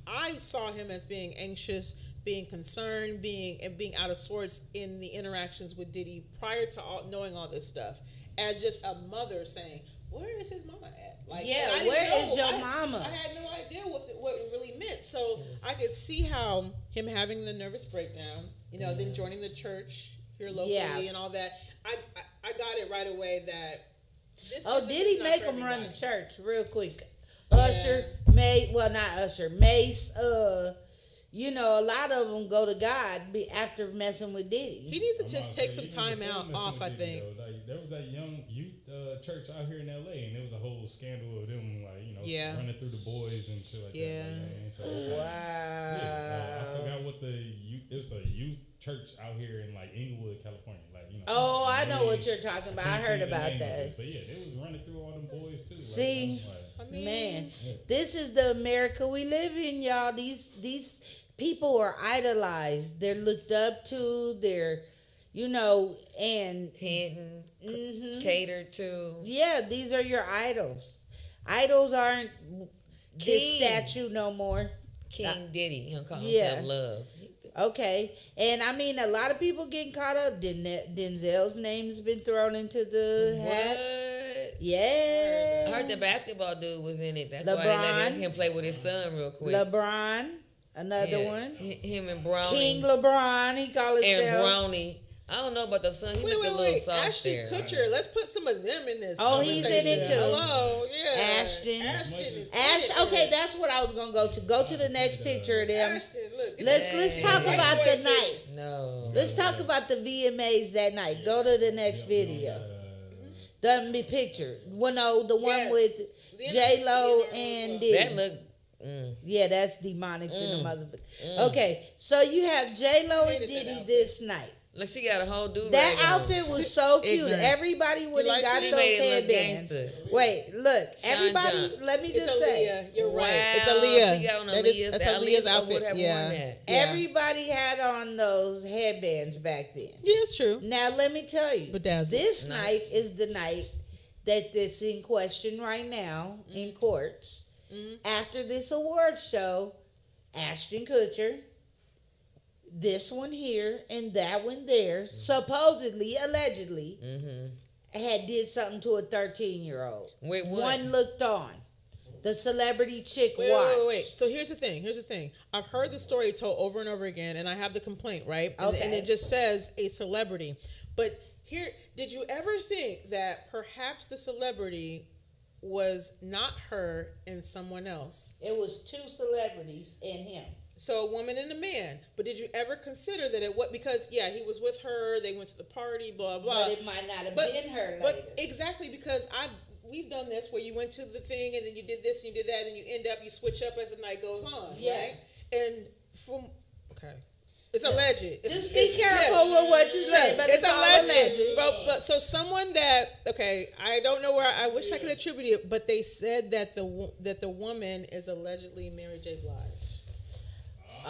Speaker 2: I saw him as being anxious, being concerned, being out of sorts in the interactions with Diddy prior to knowing all this stuff, as just a mother saying, "Where is his mama at?" Like,
Speaker 1: yeah, where is your mama?
Speaker 2: I had no idea what it really meant. So I could see how him having the nervous breakdown, then joining the church here locally and all that. I got it right away that this.
Speaker 1: Oh, did he make him run the church real quick? Usher, not Usher, Mace. A lot of them go to God after messing with Diddy.
Speaker 2: He needs to just take some time off. I think
Speaker 8: there was that young youth church out here in LA, and there was a whole scandal of them, running through the boys and shit like that. So,
Speaker 1: wow.
Speaker 8: I forgot what it was a youth church out here in Inglewood, California.
Speaker 1: Oh, I know what you're talking about. I heard about that.
Speaker 8: But yeah, they was running through all them boys too.
Speaker 1: See, this is the America we live in, y'all. These people are idolized. They're looked up to. They're, and
Speaker 7: hidden, catered to.
Speaker 1: Yeah, these are your idols. Idols aren't this statue no more.
Speaker 7: King Diddy, call himself Love.
Speaker 1: Okay, and I mean, a lot of people getting caught up. Denzel's name's been thrown into the hat.
Speaker 7: What?
Speaker 1: Yeah.
Speaker 7: I heard the basketball dude was in it. That's
Speaker 1: LeBron,
Speaker 7: why they let him play with his son real quick.
Speaker 1: LeBron, another one.
Speaker 7: Him and Brownie.
Speaker 1: King LeBron, he called himself.
Speaker 7: And Brownie. I don't know about the son. He looked a little soft
Speaker 2: Ashton
Speaker 7: there.
Speaker 2: Kutcher. Let's put some of them in this.
Speaker 1: Oh, he's in it too.
Speaker 2: Hello, yeah.
Speaker 1: Ashton. Okay, that's what I was gonna go to. Go to the next picture of them.
Speaker 2: Ashton, look.
Speaker 1: Let's talk about the night.
Speaker 7: No.
Speaker 1: Let's talk about the VMAs that night. Go to the next video. The picture. Well, no, the one with J-Lo and Diddy.
Speaker 7: That look.
Speaker 1: Yeah, that's demonic in the motherfucker. Okay, so you have J-Lo and Diddy this night.
Speaker 7: Look, she got a whole dude.
Speaker 1: That outfit was so cute. Everybody would have got those headbands. Wait, look. Everybody, let me just say.
Speaker 2: You're right.
Speaker 7: Wow.
Speaker 2: It's Aaliyah.
Speaker 7: She got on
Speaker 2: That's Aaliyah's outfit. Yeah.
Speaker 1: Everybody had on those headbands back then.
Speaker 2: Yeah, it's true.
Speaker 1: Now, let me tell you.
Speaker 2: Bedazzled.
Speaker 1: This night is the night that's in question right now in courts. After this award show, Ashton Kutcher, this one here and that one there, supposedly, allegedly, had did something to a 13-year-old. One looked on. The celebrity chick watched.
Speaker 2: Wait. So here's the thing. I've heard the story told over and over again, and I have the complaint, right?
Speaker 1: Okay.
Speaker 2: And it just says a celebrity. But here, did you ever think that perhaps the celebrity was not her and someone else?
Speaker 1: It was two celebrities and him.
Speaker 2: So a woman and a man. But did you ever consider that it was because he was with her, they went to the party, blah blah.
Speaker 1: But it might not have been her later.
Speaker 2: But exactly, because we've done this where you went to the thing and then you did this and you did that and then you end up you switch up as the night goes on.
Speaker 1: Yeah.
Speaker 2: Right? And it's alleged.
Speaker 1: Just be careful with what you say, but it's alleged.
Speaker 2: But so someone that I don't know where I wish I could attribute it, but they said that the woman is allegedly Mary J. Blige.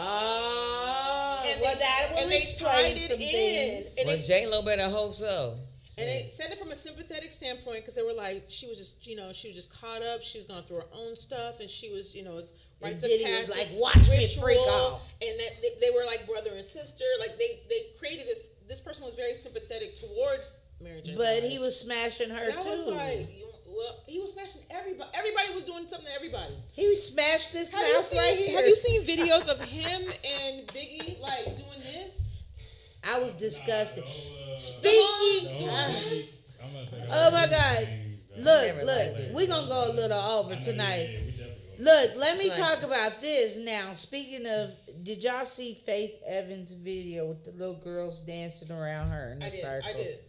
Speaker 1: Oh,
Speaker 2: and they tied it in.
Speaker 7: Well, J-Lo better hope so.
Speaker 2: And they said it from a sympathetic standpoint because they were like, she was just caught up. She was going through her own stuff, and she was, rites of passage.
Speaker 1: Was like, watch me freak off.
Speaker 2: And that they were like brother and sister. Like they created this. This person was very sympathetic towards Mary J.
Speaker 1: But he was smashing her
Speaker 2: and
Speaker 1: too.
Speaker 2: I was like, well, he was smashing everybody. Everybody was doing something to everybody.
Speaker 1: He smashed this mouth right here.
Speaker 2: Have you seen videos of him and Biggie like doing this?
Speaker 1: I was disgusted. Speaking. Oh my God! Look. We're gonna go a little over tonight. Look, let me talk about this now. Speaking of, did y'all see Faith Evans' video with the little girls dancing around her in a circle?
Speaker 2: I did.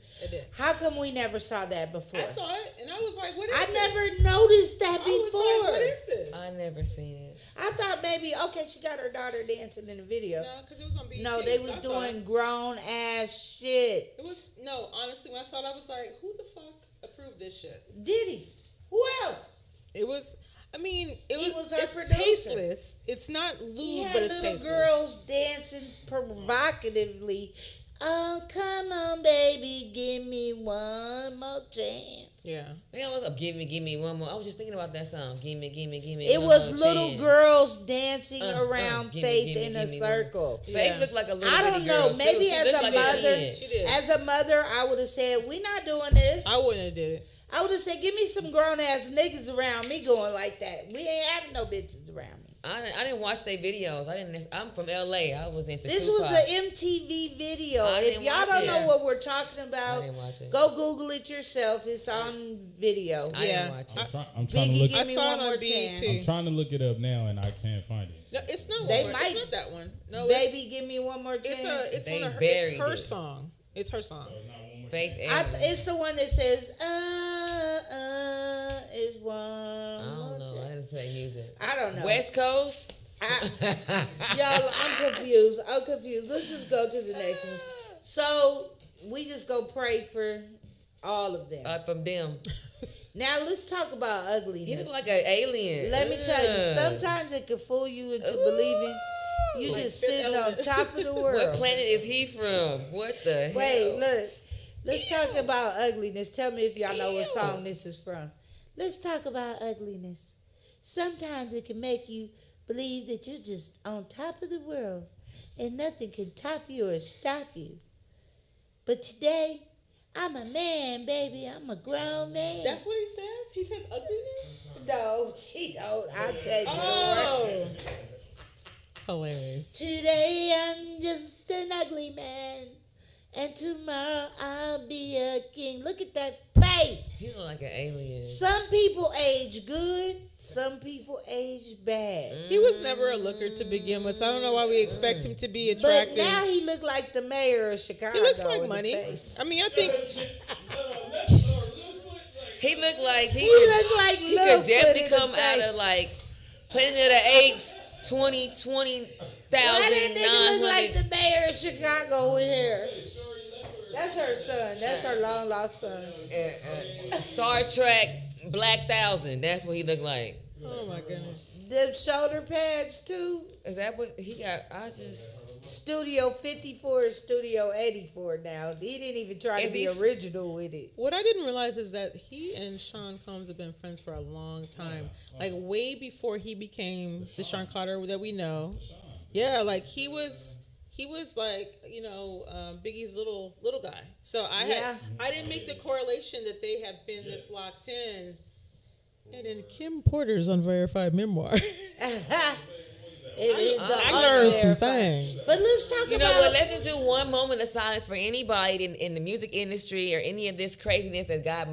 Speaker 1: How come we never saw that before?
Speaker 2: I saw it, and I was like, what is this?
Speaker 1: I never noticed that before.
Speaker 2: I was like, what is this?
Speaker 7: I never seen it.
Speaker 1: I thought maybe, she got her daughter dancing in the video.
Speaker 2: No, because it was on BET.
Speaker 1: No, they was doing grown-ass shit.
Speaker 2: Honestly, when I saw it, I was like, who the fuck approved this shit?
Speaker 1: Diddy. Who else?
Speaker 2: It was...
Speaker 1: It's
Speaker 2: tasteless. It's not lewd, but it's tasteless.
Speaker 1: Little girls dancing provocatively. Oh, come on, baby, give me one more chance.
Speaker 2: Yeah.
Speaker 7: Man, I was up, give me one more. I was just thinking about that song. Give me.
Speaker 1: It
Speaker 7: one
Speaker 1: was
Speaker 7: more
Speaker 1: little
Speaker 7: chance.
Speaker 1: girls dancing around
Speaker 7: gimme,
Speaker 1: Faith
Speaker 7: gimme,
Speaker 1: in a
Speaker 7: gimme
Speaker 1: circle.
Speaker 7: Faith
Speaker 2: Yeah.
Speaker 7: looked like a little
Speaker 1: I
Speaker 7: bitty
Speaker 1: don't
Speaker 7: girl,
Speaker 1: know.
Speaker 7: too.
Speaker 1: Maybe
Speaker 7: She
Speaker 1: as
Speaker 7: looked
Speaker 1: a
Speaker 7: like
Speaker 1: mother,
Speaker 7: kid.
Speaker 2: She did.
Speaker 1: as a mother, I would have said, "We not doing this."
Speaker 2: I wouldn't have did it.
Speaker 1: I would have said, "Give me some grown ass niggas around me going like that. We ain't having no bitches around me."
Speaker 7: I didn't watch their videos. I'm from LA. I was into
Speaker 1: This
Speaker 7: Tupac.
Speaker 1: was an MTV video.
Speaker 7: I
Speaker 1: If
Speaker 7: didn't
Speaker 1: y'all
Speaker 7: watch
Speaker 1: don't
Speaker 7: it.
Speaker 1: know what we're talking
Speaker 7: I
Speaker 1: about,
Speaker 7: didn't watch it.
Speaker 1: go Google it yourself. It's on video.
Speaker 7: I
Speaker 2: Yeah.
Speaker 7: didn't watch it.
Speaker 8: I'm trying to
Speaker 1: Biggie,
Speaker 8: look.
Speaker 1: give
Speaker 2: I
Speaker 1: me
Speaker 2: saw
Speaker 1: one
Speaker 2: it
Speaker 1: more
Speaker 2: on
Speaker 1: chance.
Speaker 2: BET.
Speaker 8: I'm trying to look it up now, and I can't find it.
Speaker 2: No, it's not.
Speaker 1: They
Speaker 2: One more.
Speaker 1: might-
Speaker 2: It's not that one. No,
Speaker 1: Baby, give me one more
Speaker 2: it's
Speaker 1: chance.
Speaker 2: it's
Speaker 7: They
Speaker 2: one of her.
Speaker 7: buried
Speaker 2: It's her
Speaker 7: it.
Speaker 2: song. It's her song.
Speaker 7: Faith
Speaker 1: It's the one that says, is one.
Speaker 7: I don't know. I didn't play music.
Speaker 1: I don't know.
Speaker 7: West Coast.
Speaker 1: Y'all, I'm confused. Let's just go to the next one. So we just go pray for all of them.
Speaker 7: From them.
Speaker 1: Now let's talk about ugliness.
Speaker 7: He looked like an alien.
Speaker 1: Let me tell you,
Speaker 7: Ugh.
Speaker 1: sometimes it can fool you into believing you
Speaker 2: Like
Speaker 1: just
Speaker 2: Fifth
Speaker 1: sitting on
Speaker 2: Element.
Speaker 1: top of the
Speaker 7: What
Speaker 1: world.
Speaker 7: planet is he from? What the
Speaker 1: Wait,
Speaker 7: hell?
Speaker 1: look. Let's talk about ugliness. Tell me if y'all know what song this is from. Let's talk about ugliness. Sometimes it can make you believe that you're just on top of the world and nothing can top you or stop you. But today, I'm a man, baby. I'm a grown man.
Speaker 2: That's what he says. He says ugliness.
Speaker 1: No, he don't. I'll tell you.
Speaker 2: Oh, hilarious.
Speaker 1: Today I'm just an ugly man, and tomorrow I'll be a king. Look at that face.
Speaker 7: He looked like an alien.
Speaker 1: Some people age good, some people age bad.
Speaker 2: He was never a looker to begin with, so I don't know why we expect him to be
Speaker 1: But
Speaker 2: attractive.
Speaker 1: now he look like the mayor of Chicago.
Speaker 2: He looks like
Speaker 1: in the
Speaker 2: money.
Speaker 1: face.
Speaker 2: I mean, I think
Speaker 7: He looked like
Speaker 1: He look like
Speaker 7: he
Speaker 1: Littlefoot
Speaker 7: could definitely
Speaker 1: in the
Speaker 7: come out
Speaker 1: face.
Speaker 7: of like Planet of the Apes 20,000
Speaker 1: Why that nigga look like
Speaker 7: 900.
Speaker 1: the mayor of Chicago with hair? That's her son. That's her long lost son.
Speaker 7: Star Trek Black Thousand. That's what he looked like.
Speaker 2: oh my goodness.
Speaker 1: Them shoulder pads too.
Speaker 7: Is that what he got? I just.
Speaker 1: Studio 54 is Studio 84 now. He didn't even try to
Speaker 7: Is
Speaker 1: be
Speaker 7: he-
Speaker 1: original with it.
Speaker 2: What I didn't realize is that he and Sean Combs have been friends for a long time, like way before he became the Sean Carter that we know. Yeah, like he was like Biggie's little guy. So I didn't make the correlation that they have been this locked in. And then Kim Porter's unverified memoir. I learned some things.
Speaker 1: But let's talk
Speaker 7: You
Speaker 1: about.
Speaker 7: know what? Let's just do one moment of silence for anybody in the music industry or any of this craziness that got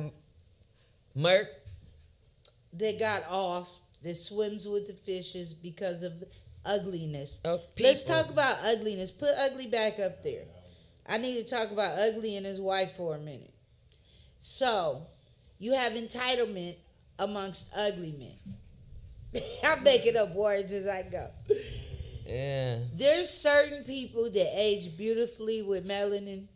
Speaker 7: murked.
Speaker 1: That got off, that swims with the fishes because of ugliness.
Speaker 7: Of
Speaker 1: Let's
Speaker 7: people.
Speaker 1: talk about ugliness. Put ugly back up there. I need to talk about ugly and his wife for a minute. So, you have entitlement amongst ugly men. I'm making up words as I go.
Speaker 7: Yeah.
Speaker 1: There's certain people that age beautifully with melanin,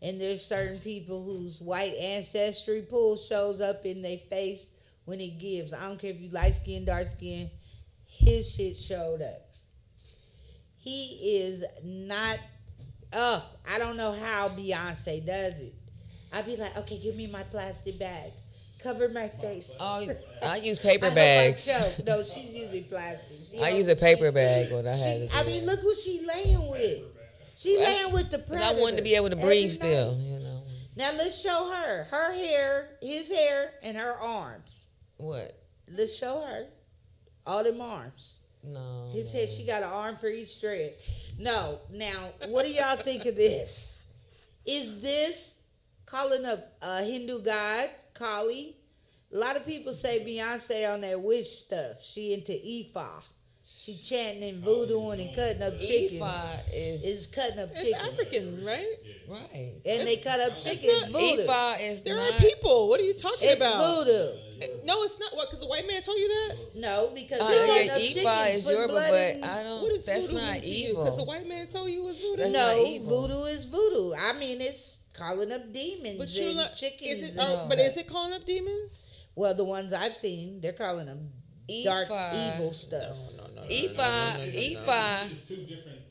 Speaker 1: and there's certain people whose white ancestry pool shows up in their face when it gives. I don't care if you light skin, dark skin, his shit showed up. He is not I don't know how Beyonce does it. I'd be like, okay, give me my plastic bag. Cover my face.
Speaker 7: Oh, I use paper
Speaker 1: I hope I
Speaker 7: bags.
Speaker 1: choke. No, she's using plastic.
Speaker 7: I use a paper bag when I had it.
Speaker 1: I mean, look who she laying with. She laying with the
Speaker 7: 'Cause
Speaker 1: predator.
Speaker 7: I wanted to be able to
Speaker 1: every
Speaker 7: breathe
Speaker 1: night.
Speaker 7: still, you know.
Speaker 1: Now let's show her hair, his hair, and her arms.
Speaker 7: What?
Speaker 1: Let's show her all them arms.
Speaker 7: No.
Speaker 1: His head, she got an arm for each strand. No, now what do y'all think of this? Is this calling up a Hindu god, Kali? A lot of people say Beyonce on that witch stuff. She into Ifa. She chanting and voodooing and cutting up chickens.
Speaker 7: Ifa
Speaker 1: Is cutting up
Speaker 2: It's
Speaker 1: chickens.
Speaker 2: African, right?
Speaker 7: right.
Speaker 1: And they cut up chickens.
Speaker 2: not
Speaker 1: Voodoo.
Speaker 7: Ifa is
Speaker 2: There
Speaker 7: not.
Speaker 2: are people. What are you talking
Speaker 1: It's
Speaker 2: about?
Speaker 1: voodoo.
Speaker 2: No, it's not. What? Because the white man told you that?
Speaker 1: No, because
Speaker 7: Oh,
Speaker 1: they cutting
Speaker 7: yeah,
Speaker 1: up
Speaker 7: Ifa
Speaker 1: chickens,
Speaker 7: is
Speaker 1: putting
Speaker 7: Yoruba,
Speaker 1: blood
Speaker 7: but
Speaker 1: in-
Speaker 7: I don't.
Speaker 2: What does
Speaker 7: That's
Speaker 2: voodoo
Speaker 7: not
Speaker 2: mean to you? Because the
Speaker 7: evil.
Speaker 2: white man told you it was voodoo.
Speaker 7: That's
Speaker 1: No,
Speaker 7: not evil.
Speaker 1: voodoo is voodoo. I mean, it's calling up demons
Speaker 2: But you
Speaker 1: and
Speaker 2: look,
Speaker 1: chickens.
Speaker 2: is it?
Speaker 1: and
Speaker 2: Oh,
Speaker 1: stuff.
Speaker 2: but is it calling up demons?
Speaker 1: Well, the ones I've seen, they're calling them dark,
Speaker 7: Ifa.
Speaker 1: evil stuff.
Speaker 7: Ifa.
Speaker 8: It's two different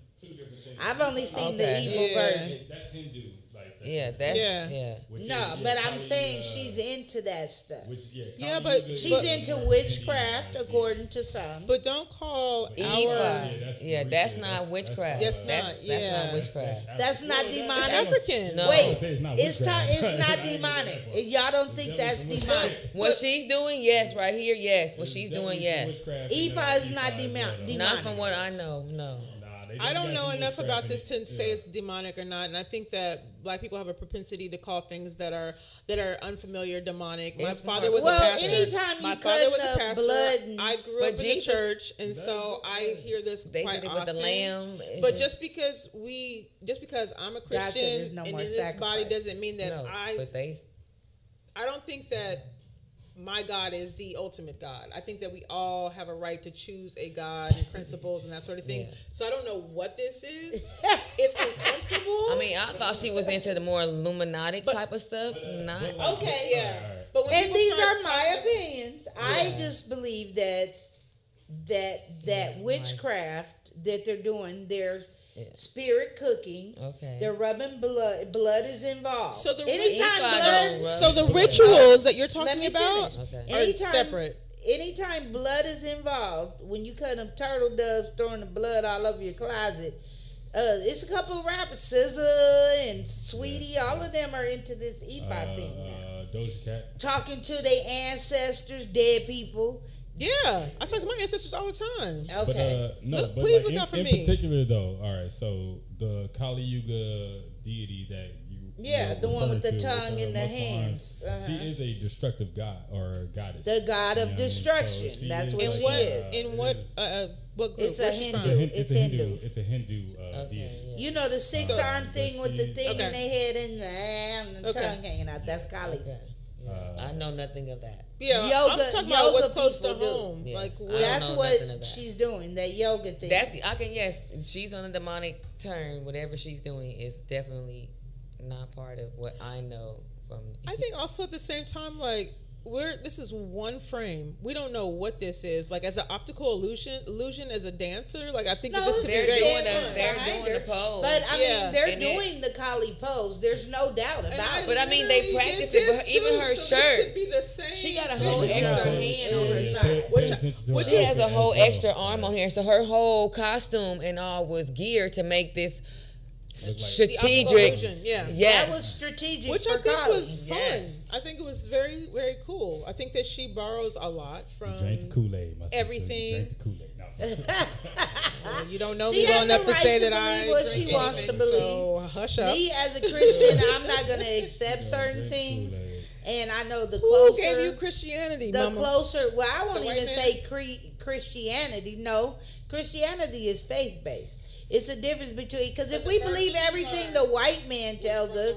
Speaker 8: things.
Speaker 1: I've only seen the
Speaker 7: Okay.
Speaker 1: evil
Speaker 2: Yeah.
Speaker 1: version.
Speaker 8: That's Hindu. Like that's
Speaker 7: Yeah, that's
Speaker 2: Yeah.
Speaker 7: yeah.
Speaker 8: which
Speaker 1: No,
Speaker 8: is-
Speaker 1: but
Speaker 8: yeah,
Speaker 1: I'm
Speaker 8: Kali
Speaker 1: saying
Speaker 8: Yuga,
Speaker 1: she's into that stuff.
Speaker 8: Which,
Speaker 2: Yeah,
Speaker 8: Kali
Speaker 2: but
Speaker 8: Yuga
Speaker 1: She's
Speaker 8: is
Speaker 1: into
Speaker 8: more
Speaker 1: witchcraft,
Speaker 8: Indian,
Speaker 1: according to some.
Speaker 2: But don't call
Speaker 7: Eva.
Speaker 2: our.
Speaker 7: Yeah, that's not witchcraft.
Speaker 2: That's
Speaker 7: That's
Speaker 2: not,
Speaker 7: not
Speaker 2: yeah.
Speaker 7: witchcraft.
Speaker 1: That's not
Speaker 2: It's
Speaker 1: demonic.
Speaker 2: African.
Speaker 7: No.
Speaker 1: Wait,
Speaker 8: say it's not
Speaker 1: it's
Speaker 8: witchcraft.
Speaker 1: it's not demonic. Y'all don't think that's demonic?
Speaker 7: What she's doing, yes, right here, yes. What she's doing, yes.
Speaker 1: Aoife is not demonic.
Speaker 7: Not from what I know, no.
Speaker 2: I don't know enough about this to say it's demonic or not, and I think that black people have a propensity to call things that are unfamiliar demonic. My
Speaker 7: It's
Speaker 2: father
Speaker 7: hard.
Speaker 2: was a
Speaker 1: Well,
Speaker 2: pastor.
Speaker 1: anytime
Speaker 2: My
Speaker 1: you
Speaker 2: father
Speaker 1: cut
Speaker 2: was a
Speaker 1: the
Speaker 2: pastor.
Speaker 1: blood and-
Speaker 2: I grew
Speaker 7: But
Speaker 2: up in the
Speaker 7: Jesus-
Speaker 2: church, and so I hear this
Speaker 7: They
Speaker 2: quite
Speaker 7: did it with
Speaker 2: often.
Speaker 7: the lamb. It's
Speaker 2: But just because I'm a
Speaker 1: God said there's
Speaker 2: Christian
Speaker 1: no
Speaker 2: and in
Speaker 1: more
Speaker 2: this body
Speaker 1: sacrifice.
Speaker 2: doesn't mean that
Speaker 7: no, but they
Speaker 2: I don't think that my God is the ultimate God. I think that we all have a right to choose a God and principles and that sort of thing.
Speaker 7: Yeah.
Speaker 2: So I don't know what this is. It's uncomfortable.
Speaker 7: I mean, I thought she was into the more Illuminati type of stuff. Not
Speaker 2: okay, yeah. But when
Speaker 1: And
Speaker 2: people
Speaker 1: these
Speaker 2: start
Speaker 1: are my
Speaker 2: talking-
Speaker 1: opinions. I just believe that witchcraft that they're doing, they're spirit cooking.
Speaker 7: Okay.
Speaker 1: They're rubbing blood. Blood is involved.
Speaker 2: So the
Speaker 1: anytime
Speaker 7: If I
Speaker 1: blood,
Speaker 7: don't rub
Speaker 2: So the
Speaker 7: blood.
Speaker 2: rituals that you're
Speaker 1: let
Speaker 2: talking
Speaker 1: me
Speaker 2: about
Speaker 1: finish.
Speaker 7: Okay.
Speaker 2: are
Speaker 1: Anytime,
Speaker 2: separate.
Speaker 1: anytime blood is involved, when you cut them turtle doves, throwing the blood all over your closet. It's a couple of rappers, SZA and Sweetie. All of them are into this Ifa thing now.
Speaker 8: Doja Cat.
Speaker 1: Talking to their ancestors, dead people.
Speaker 2: Yeah, I talk to my ancestors all the time.
Speaker 1: Okay.
Speaker 8: But, no,
Speaker 2: Look,
Speaker 8: but
Speaker 2: please
Speaker 8: like
Speaker 2: look out for
Speaker 8: in
Speaker 2: me.
Speaker 8: particular, though, all right, so the Kali Yuga deity that
Speaker 1: Yeah,
Speaker 8: you're
Speaker 1: the one with the
Speaker 8: referring to
Speaker 1: tongue
Speaker 8: with
Speaker 1: and the
Speaker 8: multiple
Speaker 1: hands.
Speaker 8: arms, she is a destructive god or goddess.
Speaker 1: The god of
Speaker 8: You know what I mean?
Speaker 1: destruction.
Speaker 8: So she
Speaker 1: That's
Speaker 8: is
Speaker 1: what
Speaker 2: In
Speaker 1: she
Speaker 2: what?
Speaker 1: is.
Speaker 2: In what group?
Speaker 1: It's a
Speaker 2: Where's she
Speaker 1: Hindu.
Speaker 2: from?
Speaker 1: It's Hindu.
Speaker 8: It's a Hindu deity.
Speaker 7: yeah.
Speaker 1: You know the six arm thing with the thing
Speaker 2: Okay.
Speaker 1: in their head and the
Speaker 2: Okay.
Speaker 1: tongue hanging out. That's Kali.
Speaker 7: Okay. Yeah. I know nothing of that.
Speaker 2: Yeah,
Speaker 1: Yoga-
Speaker 2: I'm talking about what's
Speaker 1: yoga
Speaker 2: close to
Speaker 1: people do.
Speaker 2: home.
Speaker 7: Yeah.
Speaker 2: Like
Speaker 7: I
Speaker 2: what?
Speaker 7: don't
Speaker 1: That's
Speaker 7: know
Speaker 1: what
Speaker 7: nothing of that.
Speaker 1: she's doing. That yoga thing.
Speaker 7: That's I can yes, she's on a demonic turn. Whatever she's doing is definitely not part of what I know from.
Speaker 2: I think also at the same time, like this is one frame. We don't know what this is. Like as an optical illusion as a dancer. Like I think that
Speaker 1: No,
Speaker 2: this could be
Speaker 7: they're
Speaker 2: very
Speaker 7: doing
Speaker 1: dancing
Speaker 7: they're
Speaker 1: behind
Speaker 7: doing
Speaker 1: her.
Speaker 7: the pose.
Speaker 1: But I
Speaker 2: Yeah.
Speaker 1: mean, they're
Speaker 7: And it-
Speaker 1: doing the Kali pose. There's no doubt about it.
Speaker 7: But I mean, they
Speaker 2: literally
Speaker 7: practice
Speaker 2: did
Speaker 7: it, but
Speaker 2: this
Speaker 7: even
Speaker 2: too,
Speaker 7: her
Speaker 2: so
Speaker 7: shirt.
Speaker 2: This could be the same
Speaker 7: She got a
Speaker 2: thing.
Speaker 7: whole extra
Speaker 8: Yeah.
Speaker 7: hand on her
Speaker 8: Yeah,
Speaker 7: shirt.
Speaker 8: pay
Speaker 2: Which-
Speaker 8: attention to
Speaker 2: which
Speaker 8: her
Speaker 7: She
Speaker 2: is-
Speaker 7: has a
Speaker 8: outfit
Speaker 7: whole
Speaker 8: as well.
Speaker 7: extra arm on here, so her whole costume and all was geared to make this
Speaker 2: The optical
Speaker 7: strategic.
Speaker 2: illusion, yeah.
Speaker 7: Yes.
Speaker 1: That was strategic.
Speaker 2: Which
Speaker 1: for
Speaker 2: I think
Speaker 1: Kali.
Speaker 2: was fun.
Speaker 7: Yes.
Speaker 2: I think it was very, very cool. I think that she borrows a lot from.
Speaker 8: You drank the Kool-Aid, my sister.
Speaker 2: everything.
Speaker 8: You drank the Kool-Aid. No.
Speaker 2: You don't know
Speaker 1: She
Speaker 2: me well
Speaker 1: has the
Speaker 2: enough to
Speaker 1: right
Speaker 2: say
Speaker 1: to
Speaker 2: that I
Speaker 1: believe what
Speaker 2: drink
Speaker 1: she wants
Speaker 2: anything,
Speaker 1: to believe.
Speaker 2: So hush up.
Speaker 1: Me as a Christian, I'm not going to accept certain
Speaker 8: Drink
Speaker 1: things.
Speaker 8: Kool-Aid.
Speaker 1: And I know the
Speaker 2: Who
Speaker 1: closer.
Speaker 2: gave you Christianity,
Speaker 1: The
Speaker 2: Mama?
Speaker 1: closer, well, I won't
Speaker 2: The white
Speaker 1: even
Speaker 2: man?
Speaker 1: say Christianity. No, Christianity is faith based. It's a difference between, because if we believe everything the white man tells us,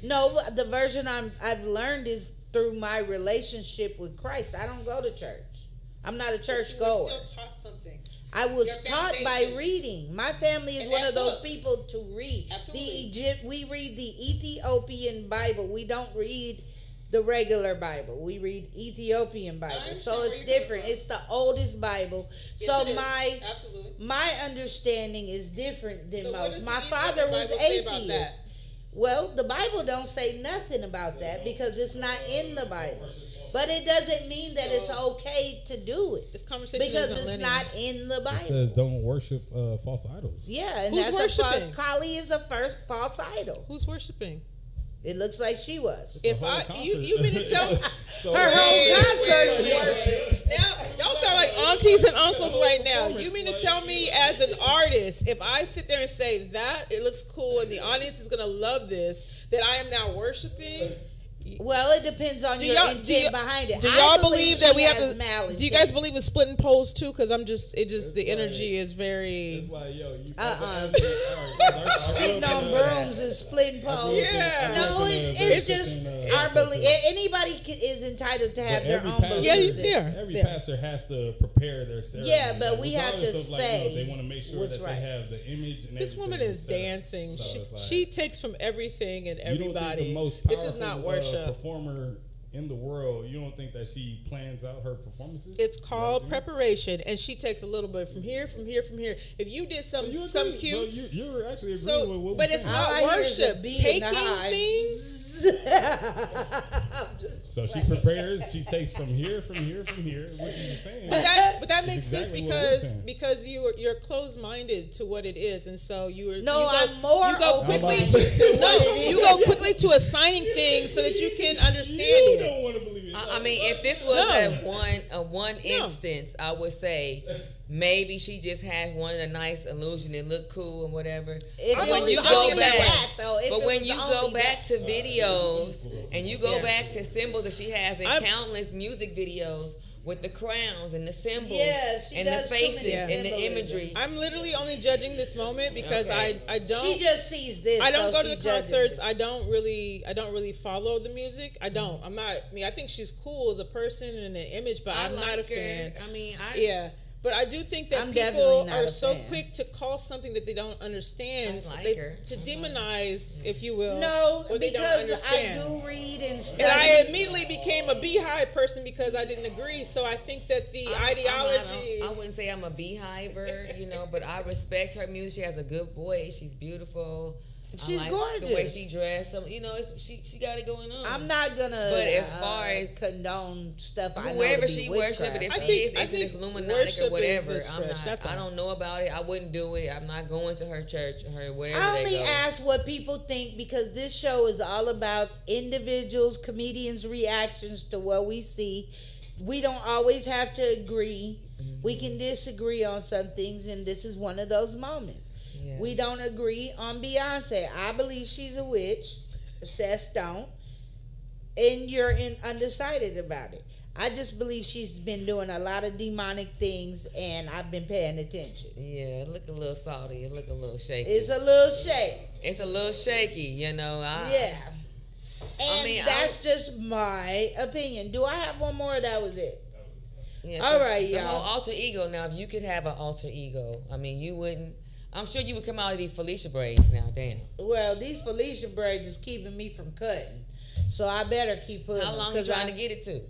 Speaker 1: no, the version I've learned is through my relationship with Christ. I don't go to church. I'm not a church goer.
Speaker 2: Still taught something.
Speaker 1: I was
Speaker 2: Your
Speaker 1: taught by
Speaker 2: foundation.
Speaker 1: reading. My family is
Speaker 2: And
Speaker 1: one
Speaker 2: that
Speaker 1: of those
Speaker 2: book.
Speaker 1: people to read.
Speaker 2: Absolutely.
Speaker 1: We read the Ethiopian Bible. We don't read the regular Bible. We read Ethiopian Bible.
Speaker 2: understand
Speaker 1: So
Speaker 2: where
Speaker 1: it's
Speaker 2: you're coming
Speaker 1: different.
Speaker 2: from.
Speaker 1: It's the oldest Bible.
Speaker 2: Yes,
Speaker 1: So
Speaker 2: it is.
Speaker 1: my
Speaker 2: Absolutely.
Speaker 1: my understanding is different than
Speaker 2: So what
Speaker 1: most.
Speaker 2: does
Speaker 1: My
Speaker 2: the
Speaker 1: father
Speaker 2: Ethiopian
Speaker 1: was
Speaker 2: Bible say about
Speaker 1: atheist.
Speaker 2: that?
Speaker 1: Well, the Bible don't say nothing about that because it's not in the Bible. But it doesn't mean that it's okay to do it
Speaker 2: This conversation
Speaker 1: because
Speaker 2: isn't
Speaker 1: it's
Speaker 2: linear.
Speaker 1: not in the
Speaker 8: It
Speaker 1: Bible.
Speaker 8: says don't worship false idols.
Speaker 1: Yeah, and
Speaker 2: Who's
Speaker 1: that's
Speaker 2: worshiping?
Speaker 1: Kali is a first false idol.
Speaker 2: Who's worshiping?
Speaker 1: It looks like she was.
Speaker 2: If
Speaker 8: whole
Speaker 2: you mean to tell
Speaker 8: So-
Speaker 1: Her whole concert is
Speaker 2: wait.
Speaker 1: worship.
Speaker 2: Now y'all sound like aunties and uncles right now. You mean to tell me as an artist, if I sit there and say that it looks cool and the audience is gonna love this, that I am now worshiping?
Speaker 1: Well, it depends on your intent behind it.
Speaker 2: Do
Speaker 1: I
Speaker 2: y'all believe that
Speaker 1: she
Speaker 2: we have
Speaker 1: has
Speaker 2: to?
Speaker 1: malice
Speaker 2: Do you
Speaker 1: in
Speaker 2: guys
Speaker 1: it.
Speaker 2: believe in splitting poles too? Because the energy is very.
Speaker 8: It's like, yo, you
Speaker 1: Sitting on brooms and splitting poles.
Speaker 2: Yeah.
Speaker 1: No, it's just our belief. Anybody is entitled to have their own beliefs.
Speaker 8: Every pastor has to prepare their ceremony.
Speaker 1: Yeah, but
Speaker 8: Like,
Speaker 1: we have to
Speaker 8: regardless of, like,
Speaker 1: say
Speaker 8: they want to make sure
Speaker 1: what's
Speaker 8: that
Speaker 1: right.
Speaker 8: they have the image and
Speaker 2: This
Speaker 8: everything
Speaker 2: woman is
Speaker 8: set up.
Speaker 2: dancing.
Speaker 8: So it's like,
Speaker 2: She takes from everything and
Speaker 8: you don't think
Speaker 2: everybody.
Speaker 8: the most
Speaker 2: This
Speaker 8: powerful
Speaker 2: is not worship.
Speaker 8: performer in the world, you don't think that she plans out her performances?
Speaker 2: It's called preparation, and she takes a little bit from here. If you did some cute,
Speaker 8: so you're actually agreeing with what
Speaker 2: but
Speaker 8: we're
Speaker 2: it's
Speaker 8: saying.
Speaker 2: not worship. Taking things.
Speaker 8: So she prepares. She takes from here. What you were saying.
Speaker 2: But that makes
Speaker 8: exactly
Speaker 2: sense because you're closed minded to what it is, and so
Speaker 1: I'm more.
Speaker 2: You go quickly to assigning things so that you can understand
Speaker 8: You
Speaker 2: it.
Speaker 8: don't want to believe it.
Speaker 7: I mean, if this was a one instance, I would say maybe she just had one of the nice illusion and looked cool and whatever. But when you go back to videos and you go back to symbols that she has in countless music videos with the crowns and the symbols and the faces and the imagery.
Speaker 2: I'm literally only judging this moment because I don't.
Speaker 1: She just sees this.
Speaker 2: I don't go to the concerts. I don't really follow the music. I don't. I'm not. I mean, I think she's cool as a person and an image, but I'm not a fan.
Speaker 7: I mean,
Speaker 2: But I do think that people are so quick to call something that they don't understand, to demonize, if you will.
Speaker 1: No,
Speaker 2: what they don't understand.
Speaker 1: I do read and study.
Speaker 2: And I immediately became a Beehive person because I didn't agree. So I think that the ideology.
Speaker 7: I wouldn't say I'm a Beehiver, but I respect her music. She has a good voice. She's beautiful.
Speaker 1: She's
Speaker 7: like
Speaker 1: gorgeous.
Speaker 7: The way she dressed, she got it going on.
Speaker 1: I'm not gonna.
Speaker 7: But as far as
Speaker 1: condone stuff,
Speaker 7: whoever she worships, if she is into this Illuminati or whatever, I don't know about it. I wouldn't do it. I'm not going to her church or wherever
Speaker 1: I
Speaker 7: they
Speaker 1: only
Speaker 7: go.
Speaker 1: ask what people think because this show is all about individuals, comedians' reactions to what we see. We don't always have to agree. Mm-hmm. We can disagree on some things, and this is one of those moments. Yeah. We don't agree on Beyonce. I believe she's a witch. Seth don't. And you're undecided about it. I just believe she's been doing a lot of demonic things, and I've been paying attention.
Speaker 7: Yeah, it look a little salty. It look a little shaky.
Speaker 1: It's a little shaky.
Speaker 7: It's a little shaky,
Speaker 1: Yeah. And that's just my opinion. Do I have one more? Or that was it.
Speaker 7: Yeah,
Speaker 1: all right,
Speaker 7: the
Speaker 1: y'all.
Speaker 7: whole alter ego. Now, if you could have an alter ego, I mean, you wouldn't. I'm sure you would come out of these Felicia braids now, damn.
Speaker 1: Well, these Felicia braids is keeping me from cutting, so I better keep putting.
Speaker 7: How long are you trying to get it to?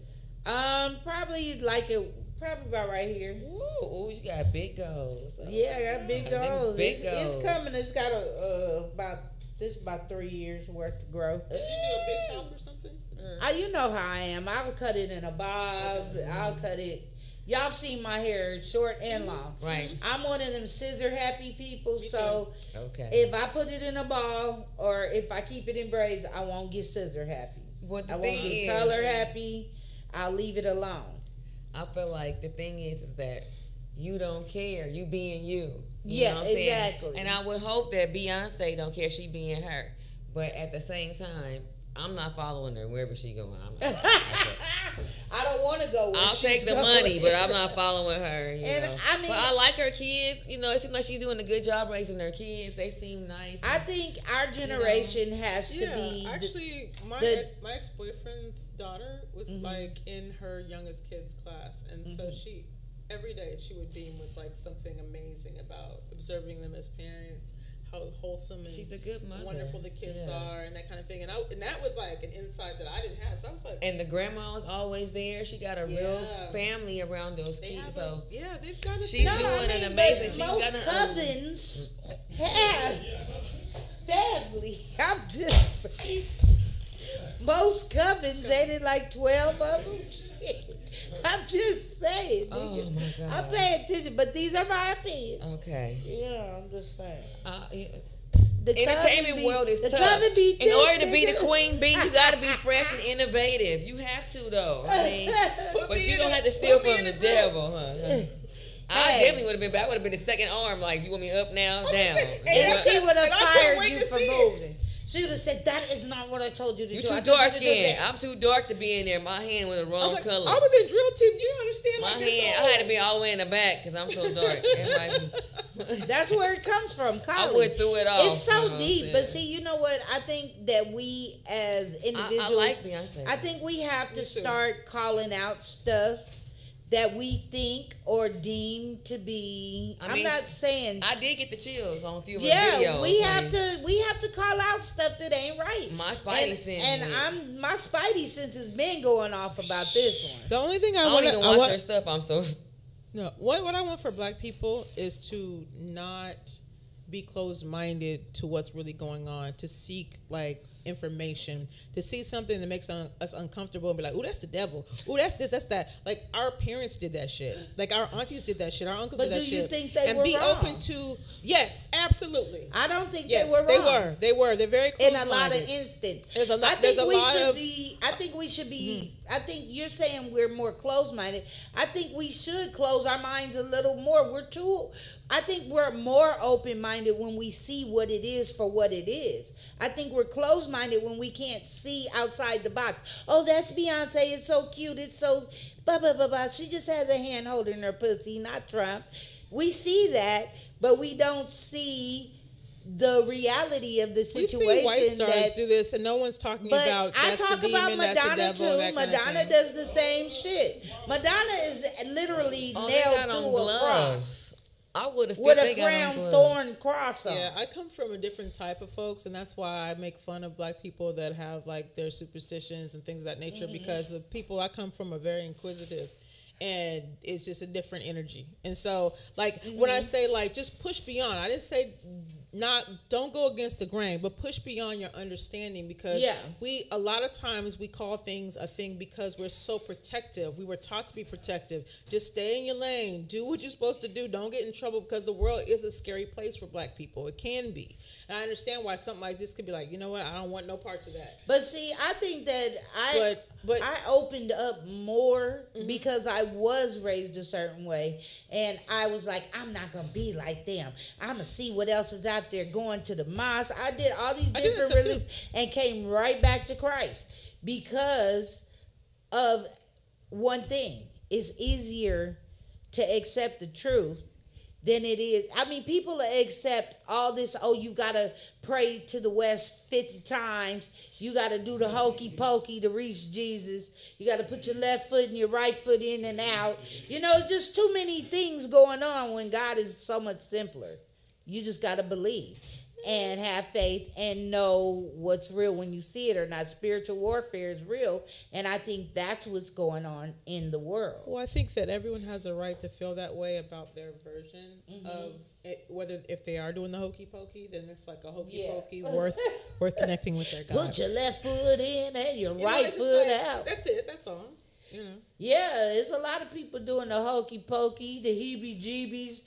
Speaker 1: Probably about right here.
Speaker 7: Ooh, you got big goals.
Speaker 1: Yeah, I got big goals.
Speaker 7: It's
Speaker 1: coming. It's got about 3 years worth to grow.
Speaker 2: Did you do a big chop or something?
Speaker 1: You know how I am. I'll cut it in a bob. I'll cut it. Y'all seen my hair short and long.
Speaker 7: Right.
Speaker 1: I'm one of them scissor happy people. So
Speaker 7: okay.
Speaker 1: If I put it in a ball or if I keep it in braids, I won't get scissor happy.
Speaker 7: I won't get
Speaker 1: color happy. I'll leave it alone.
Speaker 7: I feel like the thing is that you don't care. You being you.
Speaker 1: You know
Speaker 7: what I'm
Speaker 1: exactly.
Speaker 7: saying? And I would hope that Beyonce don't care. She being her. But at the same time, I'm not following her wherever she going.
Speaker 1: I don't want to go.
Speaker 7: I'll take the money, but I'm not following her.
Speaker 1: I mean,
Speaker 7: but I like her kids. It seems like she's doing a good job raising her kids. They seem nice.
Speaker 1: I think our generation has to be.
Speaker 2: Actually, my ex-boyfriend's daughter was like in her youngest kid's class, and so she every day she would beam with like something amazing about observing them as parents. How wholesome and
Speaker 7: she's a good mother.
Speaker 2: Wonderful the kids are and that kind of thing, and that was like an insight that I didn't have. So I was like,
Speaker 7: and the grandma was always there. She got a real family around those kids. So
Speaker 2: they've got.
Speaker 7: She's doing an amazing.
Speaker 1: Most covens have family. I'm just most covens ain't it like 12 of them? I'm just saying.
Speaker 7: Oh my God.
Speaker 1: I'm paying attention, but these are my opinions.
Speaker 7: Okay.
Speaker 1: Yeah, I'm just saying.
Speaker 7: The entertainment world is tough. In order to be the queen bee, you got to be fresh and innovative. You have to, though. I mean, but you don't have to steal from the devil, huh? I definitely would have been back. I would have been the second arm. Like, you want me up now, down.
Speaker 1: And she would have fired you for moving. She would have said, that is not what I told you to do.
Speaker 7: You too dark skinned. I'm too dark to be in there. My hand was the wrong color.
Speaker 2: I was in drill team. You don't understand
Speaker 7: my hand. I had to be all the way in the back because I'm so dark.
Speaker 1: That's where it comes from. College.
Speaker 7: I went through it all.
Speaker 1: It's so deep. But see, you know what? I think that we as individuals,
Speaker 7: I like Beyonce.
Speaker 1: I think we have to start calling out stuff that we think or deem to be. I'm not saying
Speaker 7: I did get the chills on a few of the
Speaker 1: videos.
Speaker 7: videos.
Speaker 1: We have to call out out stuff that ain't right.
Speaker 7: My spidey sense.
Speaker 1: My spidey sense has been going off about this one.
Speaker 2: The only thing I
Speaker 7: don't
Speaker 2: want
Speaker 7: even watch their stuff. I'm so.
Speaker 2: No, what I want for Black people is to not be closed-minded to what's really going on, to seek like information, to see something that makes us uncomfortable and be like, "Ooh, that's the devil. Ooh, that's this, that's that." Like our parents did that shit. Like our aunties did that shit. Our uncles did that shit.
Speaker 1: But do you think they
Speaker 2: and
Speaker 1: were
Speaker 2: be
Speaker 1: wrong?
Speaker 2: open to yes, absolutely.
Speaker 1: I don't think
Speaker 2: yes,
Speaker 1: they were wrong.
Speaker 2: They were. They're very close-minded.
Speaker 1: In a lot of instances.
Speaker 2: There's a lot.
Speaker 1: I think we should be. I think you're saying we're more closed-minded. I think we should close our minds a little more. I think we're more open-minded when we see what it is for what it is. I think we're closed-minded when we can't see outside the box. Oh, that's Beyonce. It's so cute. It's so blah, blah, blah, blah. She just has a hand holding her pussy, not Trump. We see that, but we don't see the reality of the situation.
Speaker 2: We see white stars do this, and no one's talking about that's the demon, that's the devil, that kind of thing.
Speaker 1: Madonna does the same shit. Madonna is literally nailed to a cross.
Speaker 7: I would have
Speaker 1: with a crown thorn cross on.
Speaker 2: Yeah, I come from a different type of folks, and that's why I make fun of Black people that have like their superstitions and things of that nature, because the people I come from are very inquisitive, and it's just a different energy. And so, like when I say like just push beyond, I didn't say don't go against the grain, but push beyond your understanding, because a lot of times we call things a thing because we're so protective. We were taught to be protective. Just stay in your lane, do what you're supposed to do, don't get in trouble, because the world is a scary place for Black people. It can be. And I understand why something like this could be like, you know what, I don't want no parts of that.
Speaker 1: But see, I think that I opened up more because I was raised a certain way, and I was like, I'm not gonna be like them. I'm gonna see what else is out there. Going to the mosque, I did all these different religions and came right back to Christ because of one thing. It's easier to accept the truth than it is. I mean, people accept all this, oh, you got to pray to the West 50 times. You got to do the hokey pokey to reach Jesus. You got to put your left foot and your right foot in and out. You know, just too many things going on when God is so much simpler. You just got to believe and have faith and know what's real when you see it or not. Spiritual warfare is real, and I think that's what's going on in the world.
Speaker 2: Well, I think that everyone has a right to feel that way about their version of it, whether if they are doing the hokey pokey, then it's like a hokey pokey worth connecting with their God.
Speaker 1: Put your left foot in and your right foot out.
Speaker 2: That's it. That's all. You know.
Speaker 1: Yeah, there's a lot of people doing the hokey pokey, the heebie-jeebies,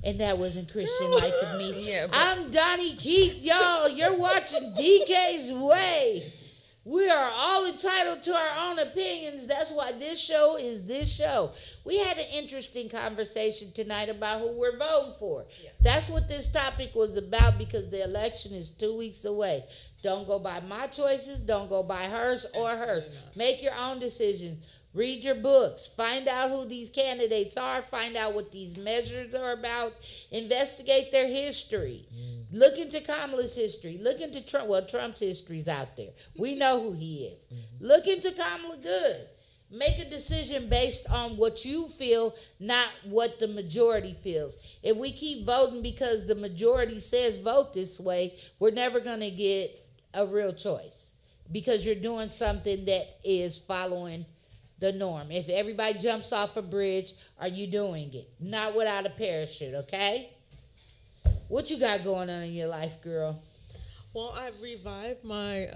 Speaker 1: and that wasn't Christian-like of me.
Speaker 7: Yeah,
Speaker 1: I'm Daugnekeith, y'all. You're watching DK's Way. We are all entitled to our own opinions. That's why this show is this show. We had an interesting conversation tonight about who we're voting for. Yeah. That's what this topic was about, because the election is 2 weeks away. Don't go by my choices. Don't go by hers or hers. Make your own decisions. Read your books. Find out who these candidates are. Find out what these measures are about. Investigate their history. Look into Kamala's history. Look into Trump. Well, Trump's history's out there. We know who he is. Look into Kamala Good. Make a decision based on what you feel, not what the majority feels. If we keep voting because the majority says vote this way, we're never going to get a real choice, because you're doing something that is following the norm. If everybody jumps off a bridge, are you doing it? Not without a parachute, okay? What you got going on in your life, girl?
Speaker 2: Well, I've revived my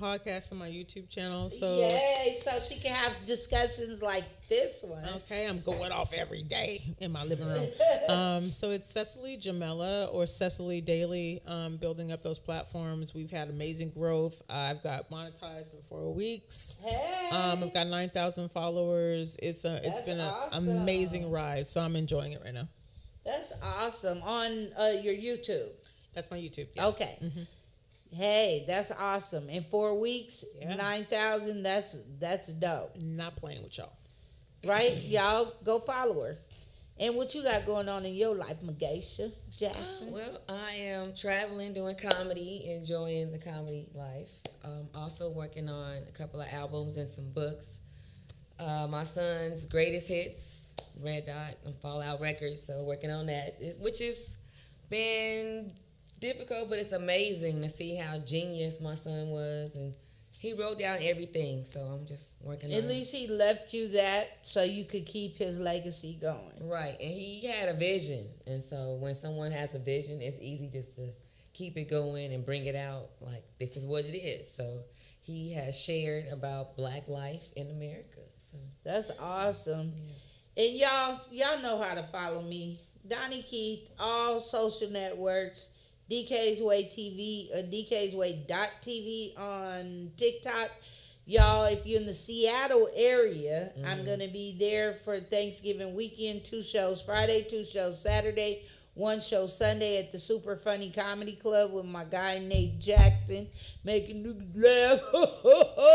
Speaker 2: podcast and my YouTube channel. So
Speaker 1: yay! So she can have discussions like this one.
Speaker 2: Okay, I'm going off every day in my living room. So it's Cecily Jamela or Cecily Daily, building up those platforms. We've had amazing growth. I've got monetized in 4 weeks.
Speaker 1: Hey.
Speaker 2: I've got 9,000 followers. It's been an amazing ride. So I'm enjoying it right now.
Speaker 1: That's awesome. On your YouTube.
Speaker 2: That's my YouTube. Yeah.
Speaker 1: Okay. Mm-hmm. Hey, that's awesome. In 4 weeks, 9,000, that's dope.
Speaker 2: Not playing with y'all.
Speaker 1: Right? Y'all go follow her. And what you got going on in your life, Mageisha Jackson?
Speaker 7: Well, I am traveling, doing comedy, enjoying the comedy life. Also working on a couple of albums and some books. My son's greatest hits, Red Dot and Fallout Records, so working on that, which has been difficult, but it's amazing to see how genius my son was, and he wrote down everything. So I'm just working.
Speaker 1: At least he left you that so you could keep his legacy going.
Speaker 7: Right, and he had a vision, and so when someone has a vision, it's easy just to keep it going and bring it out. Like, this is what it is. So he has shared about Black life in America. So
Speaker 1: that's awesome.
Speaker 7: Yeah.
Speaker 1: And y'all know how to follow me. DAUGNE all social networks. DK's Way TV, DK's Way.tv on TikTok. Y'all, if you're in the Seattle area, I'm going to be there for Thanksgiving weekend. 2 shows Friday, 2 shows Saturday, 1 show Sunday at the Super Funny Comedy Club with my guy Nate Jackson, making you laugh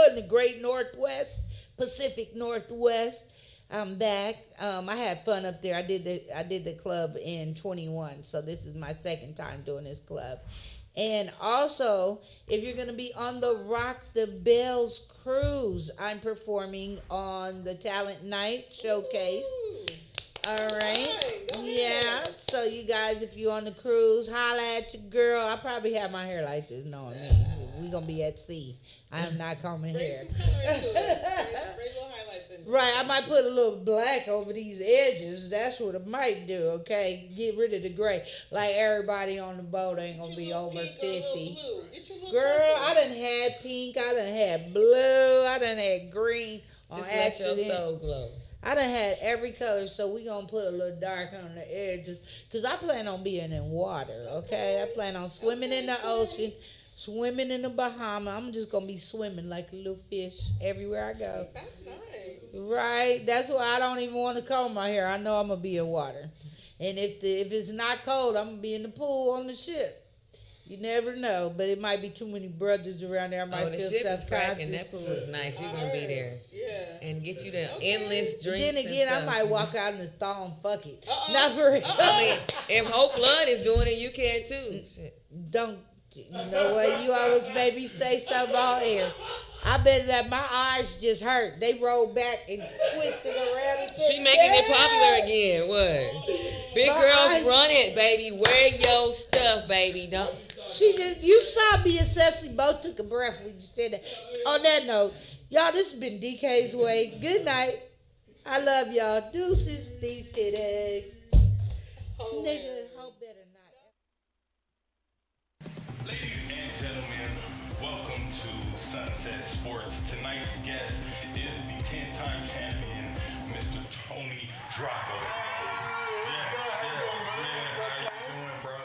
Speaker 1: in the Great Northwest, Pacific Northwest. I'm back. I had fun up there. I did the club in 21, so this is my second time doing this club. And also, if you're going to be on the Rock the Bells cruise, I'm performing on the Talent Night Showcase. All right. Yeah. So you guys, if you're on the cruise, holla at your girl. I probably have my hair like this, knowing me. We're going to be at sea. I am not combing hair.
Speaker 2: Bring some color into it. Bring little highlights in.
Speaker 1: Right, I might put a little black over these edges. That's what it might do, okay? Get rid of the gray. Like everybody on the boat ain't going to be over 50. Girl, I done had pink. I done had blue. I done had green on
Speaker 7: Just
Speaker 1: accident.
Speaker 7: let your soul glow.
Speaker 1: I done had every color, so we going to put a little dark on the edges. Because I plan on being in water, okay? I plan on swimming in the ocean, swimming in the Bahamas. I'm just going to be swimming like a little fish everywhere I go.
Speaker 2: That's nice.
Speaker 1: Right? That's why I don't even want to comb my hair. I know I'm going to be in water. And if it's not cold, I'm going to be in the pool on the ship. You never know, but it might be too many brothers around there. I might
Speaker 7: the
Speaker 1: feel
Speaker 7: ship is
Speaker 1: self-conscious.
Speaker 7: cracking. That pool is nice. You're going to be there.
Speaker 2: Yeah.
Speaker 7: And get you the endless drinks.
Speaker 1: Then again,
Speaker 7: and
Speaker 1: I
Speaker 7: stuff.
Speaker 1: might walk out in the thong, fuck it. Not for real.
Speaker 7: I mean, if Hope Flood is doing it, you can too. Shit.
Speaker 1: Don't, you know what? You always made me say something on air. I bet that my eyes just hurt. They rolled back and twisted around. And
Speaker 7: She making it popular again. What? Big
Speaker 1: My
Speaker 7: girls
Speaker 1: eyes-
Speaker 7: run it, baby. Wear your stuff, baby. Don't.
Speaker 1: You saw me and Cecily both took a breath when you said that. On that note, y'all, this has been DK's Way. Good night. I love y'all. Deuces, these kiddies. Nigga, hope better not.
Speaker 9: Ladies and gentlemen, welcome to Sunset Sports. Tonight's guest is the 10-time champion, Mr. Tony Draco. Man, how you doing, bro?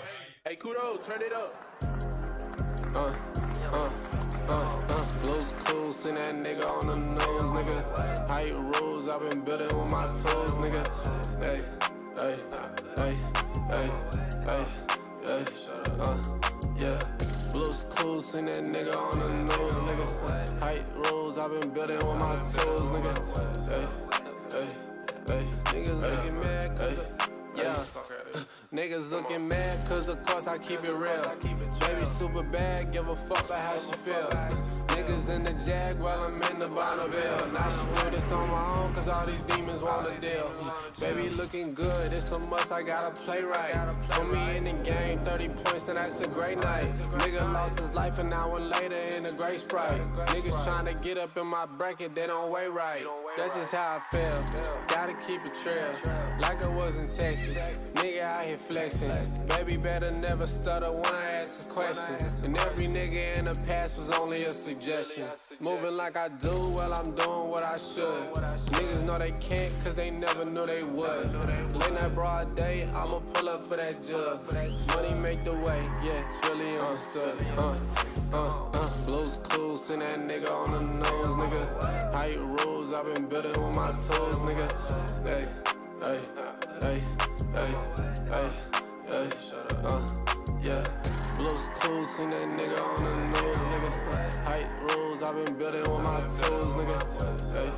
Speaker 6: Hey, Kudo, turn it up. Blues cool, send that nigga on the nose, nigga. Height rules, I've been building with my toes, nigga. Hey, hey, hey, hey, hey, hey, yeah. Blues cool, send that nigga on the nose, nigga. Height rules, I've been building with my toes, nigga. Hey, hey, hey, niggas looking mad, cause yeah. Niggas looking mad, cause of course I keep it real. Baby super bad, give a fuck about how she feel. Niggas in the Jag while I'm in the Bonneville. Now she do this on my own, cause all these demons want a deal. Baby looking good, it's a must, I gotta play right. Put me in the game, 30 points and that's a great night. Nigga lost his life an hour later in a gray Sprite. Niggas trying to get up in my bracket, they don't weigh right. That's just how I feel, gotta keep it trail. Like I was in Texas, nigga out here flexing. Baby better never stutter when I ask a question. And every nigga in the past was only a suggestion. Moving like I do, well I'm doing what I should. Niggas know they can't cause they never knew they would. Late night broad day, I'ma pull up for that jug. Money make the way, yeah, it's really understood. Blues cool, send that nigga on the nose, nigga. Height rules, I've been building with my toes, nigga. Hey, hey, hey, hey, hey, hey, yeah. Blues cool, send that nigga on the nose, nigga. Height rules, I've been building with my toes, nigga. Hey.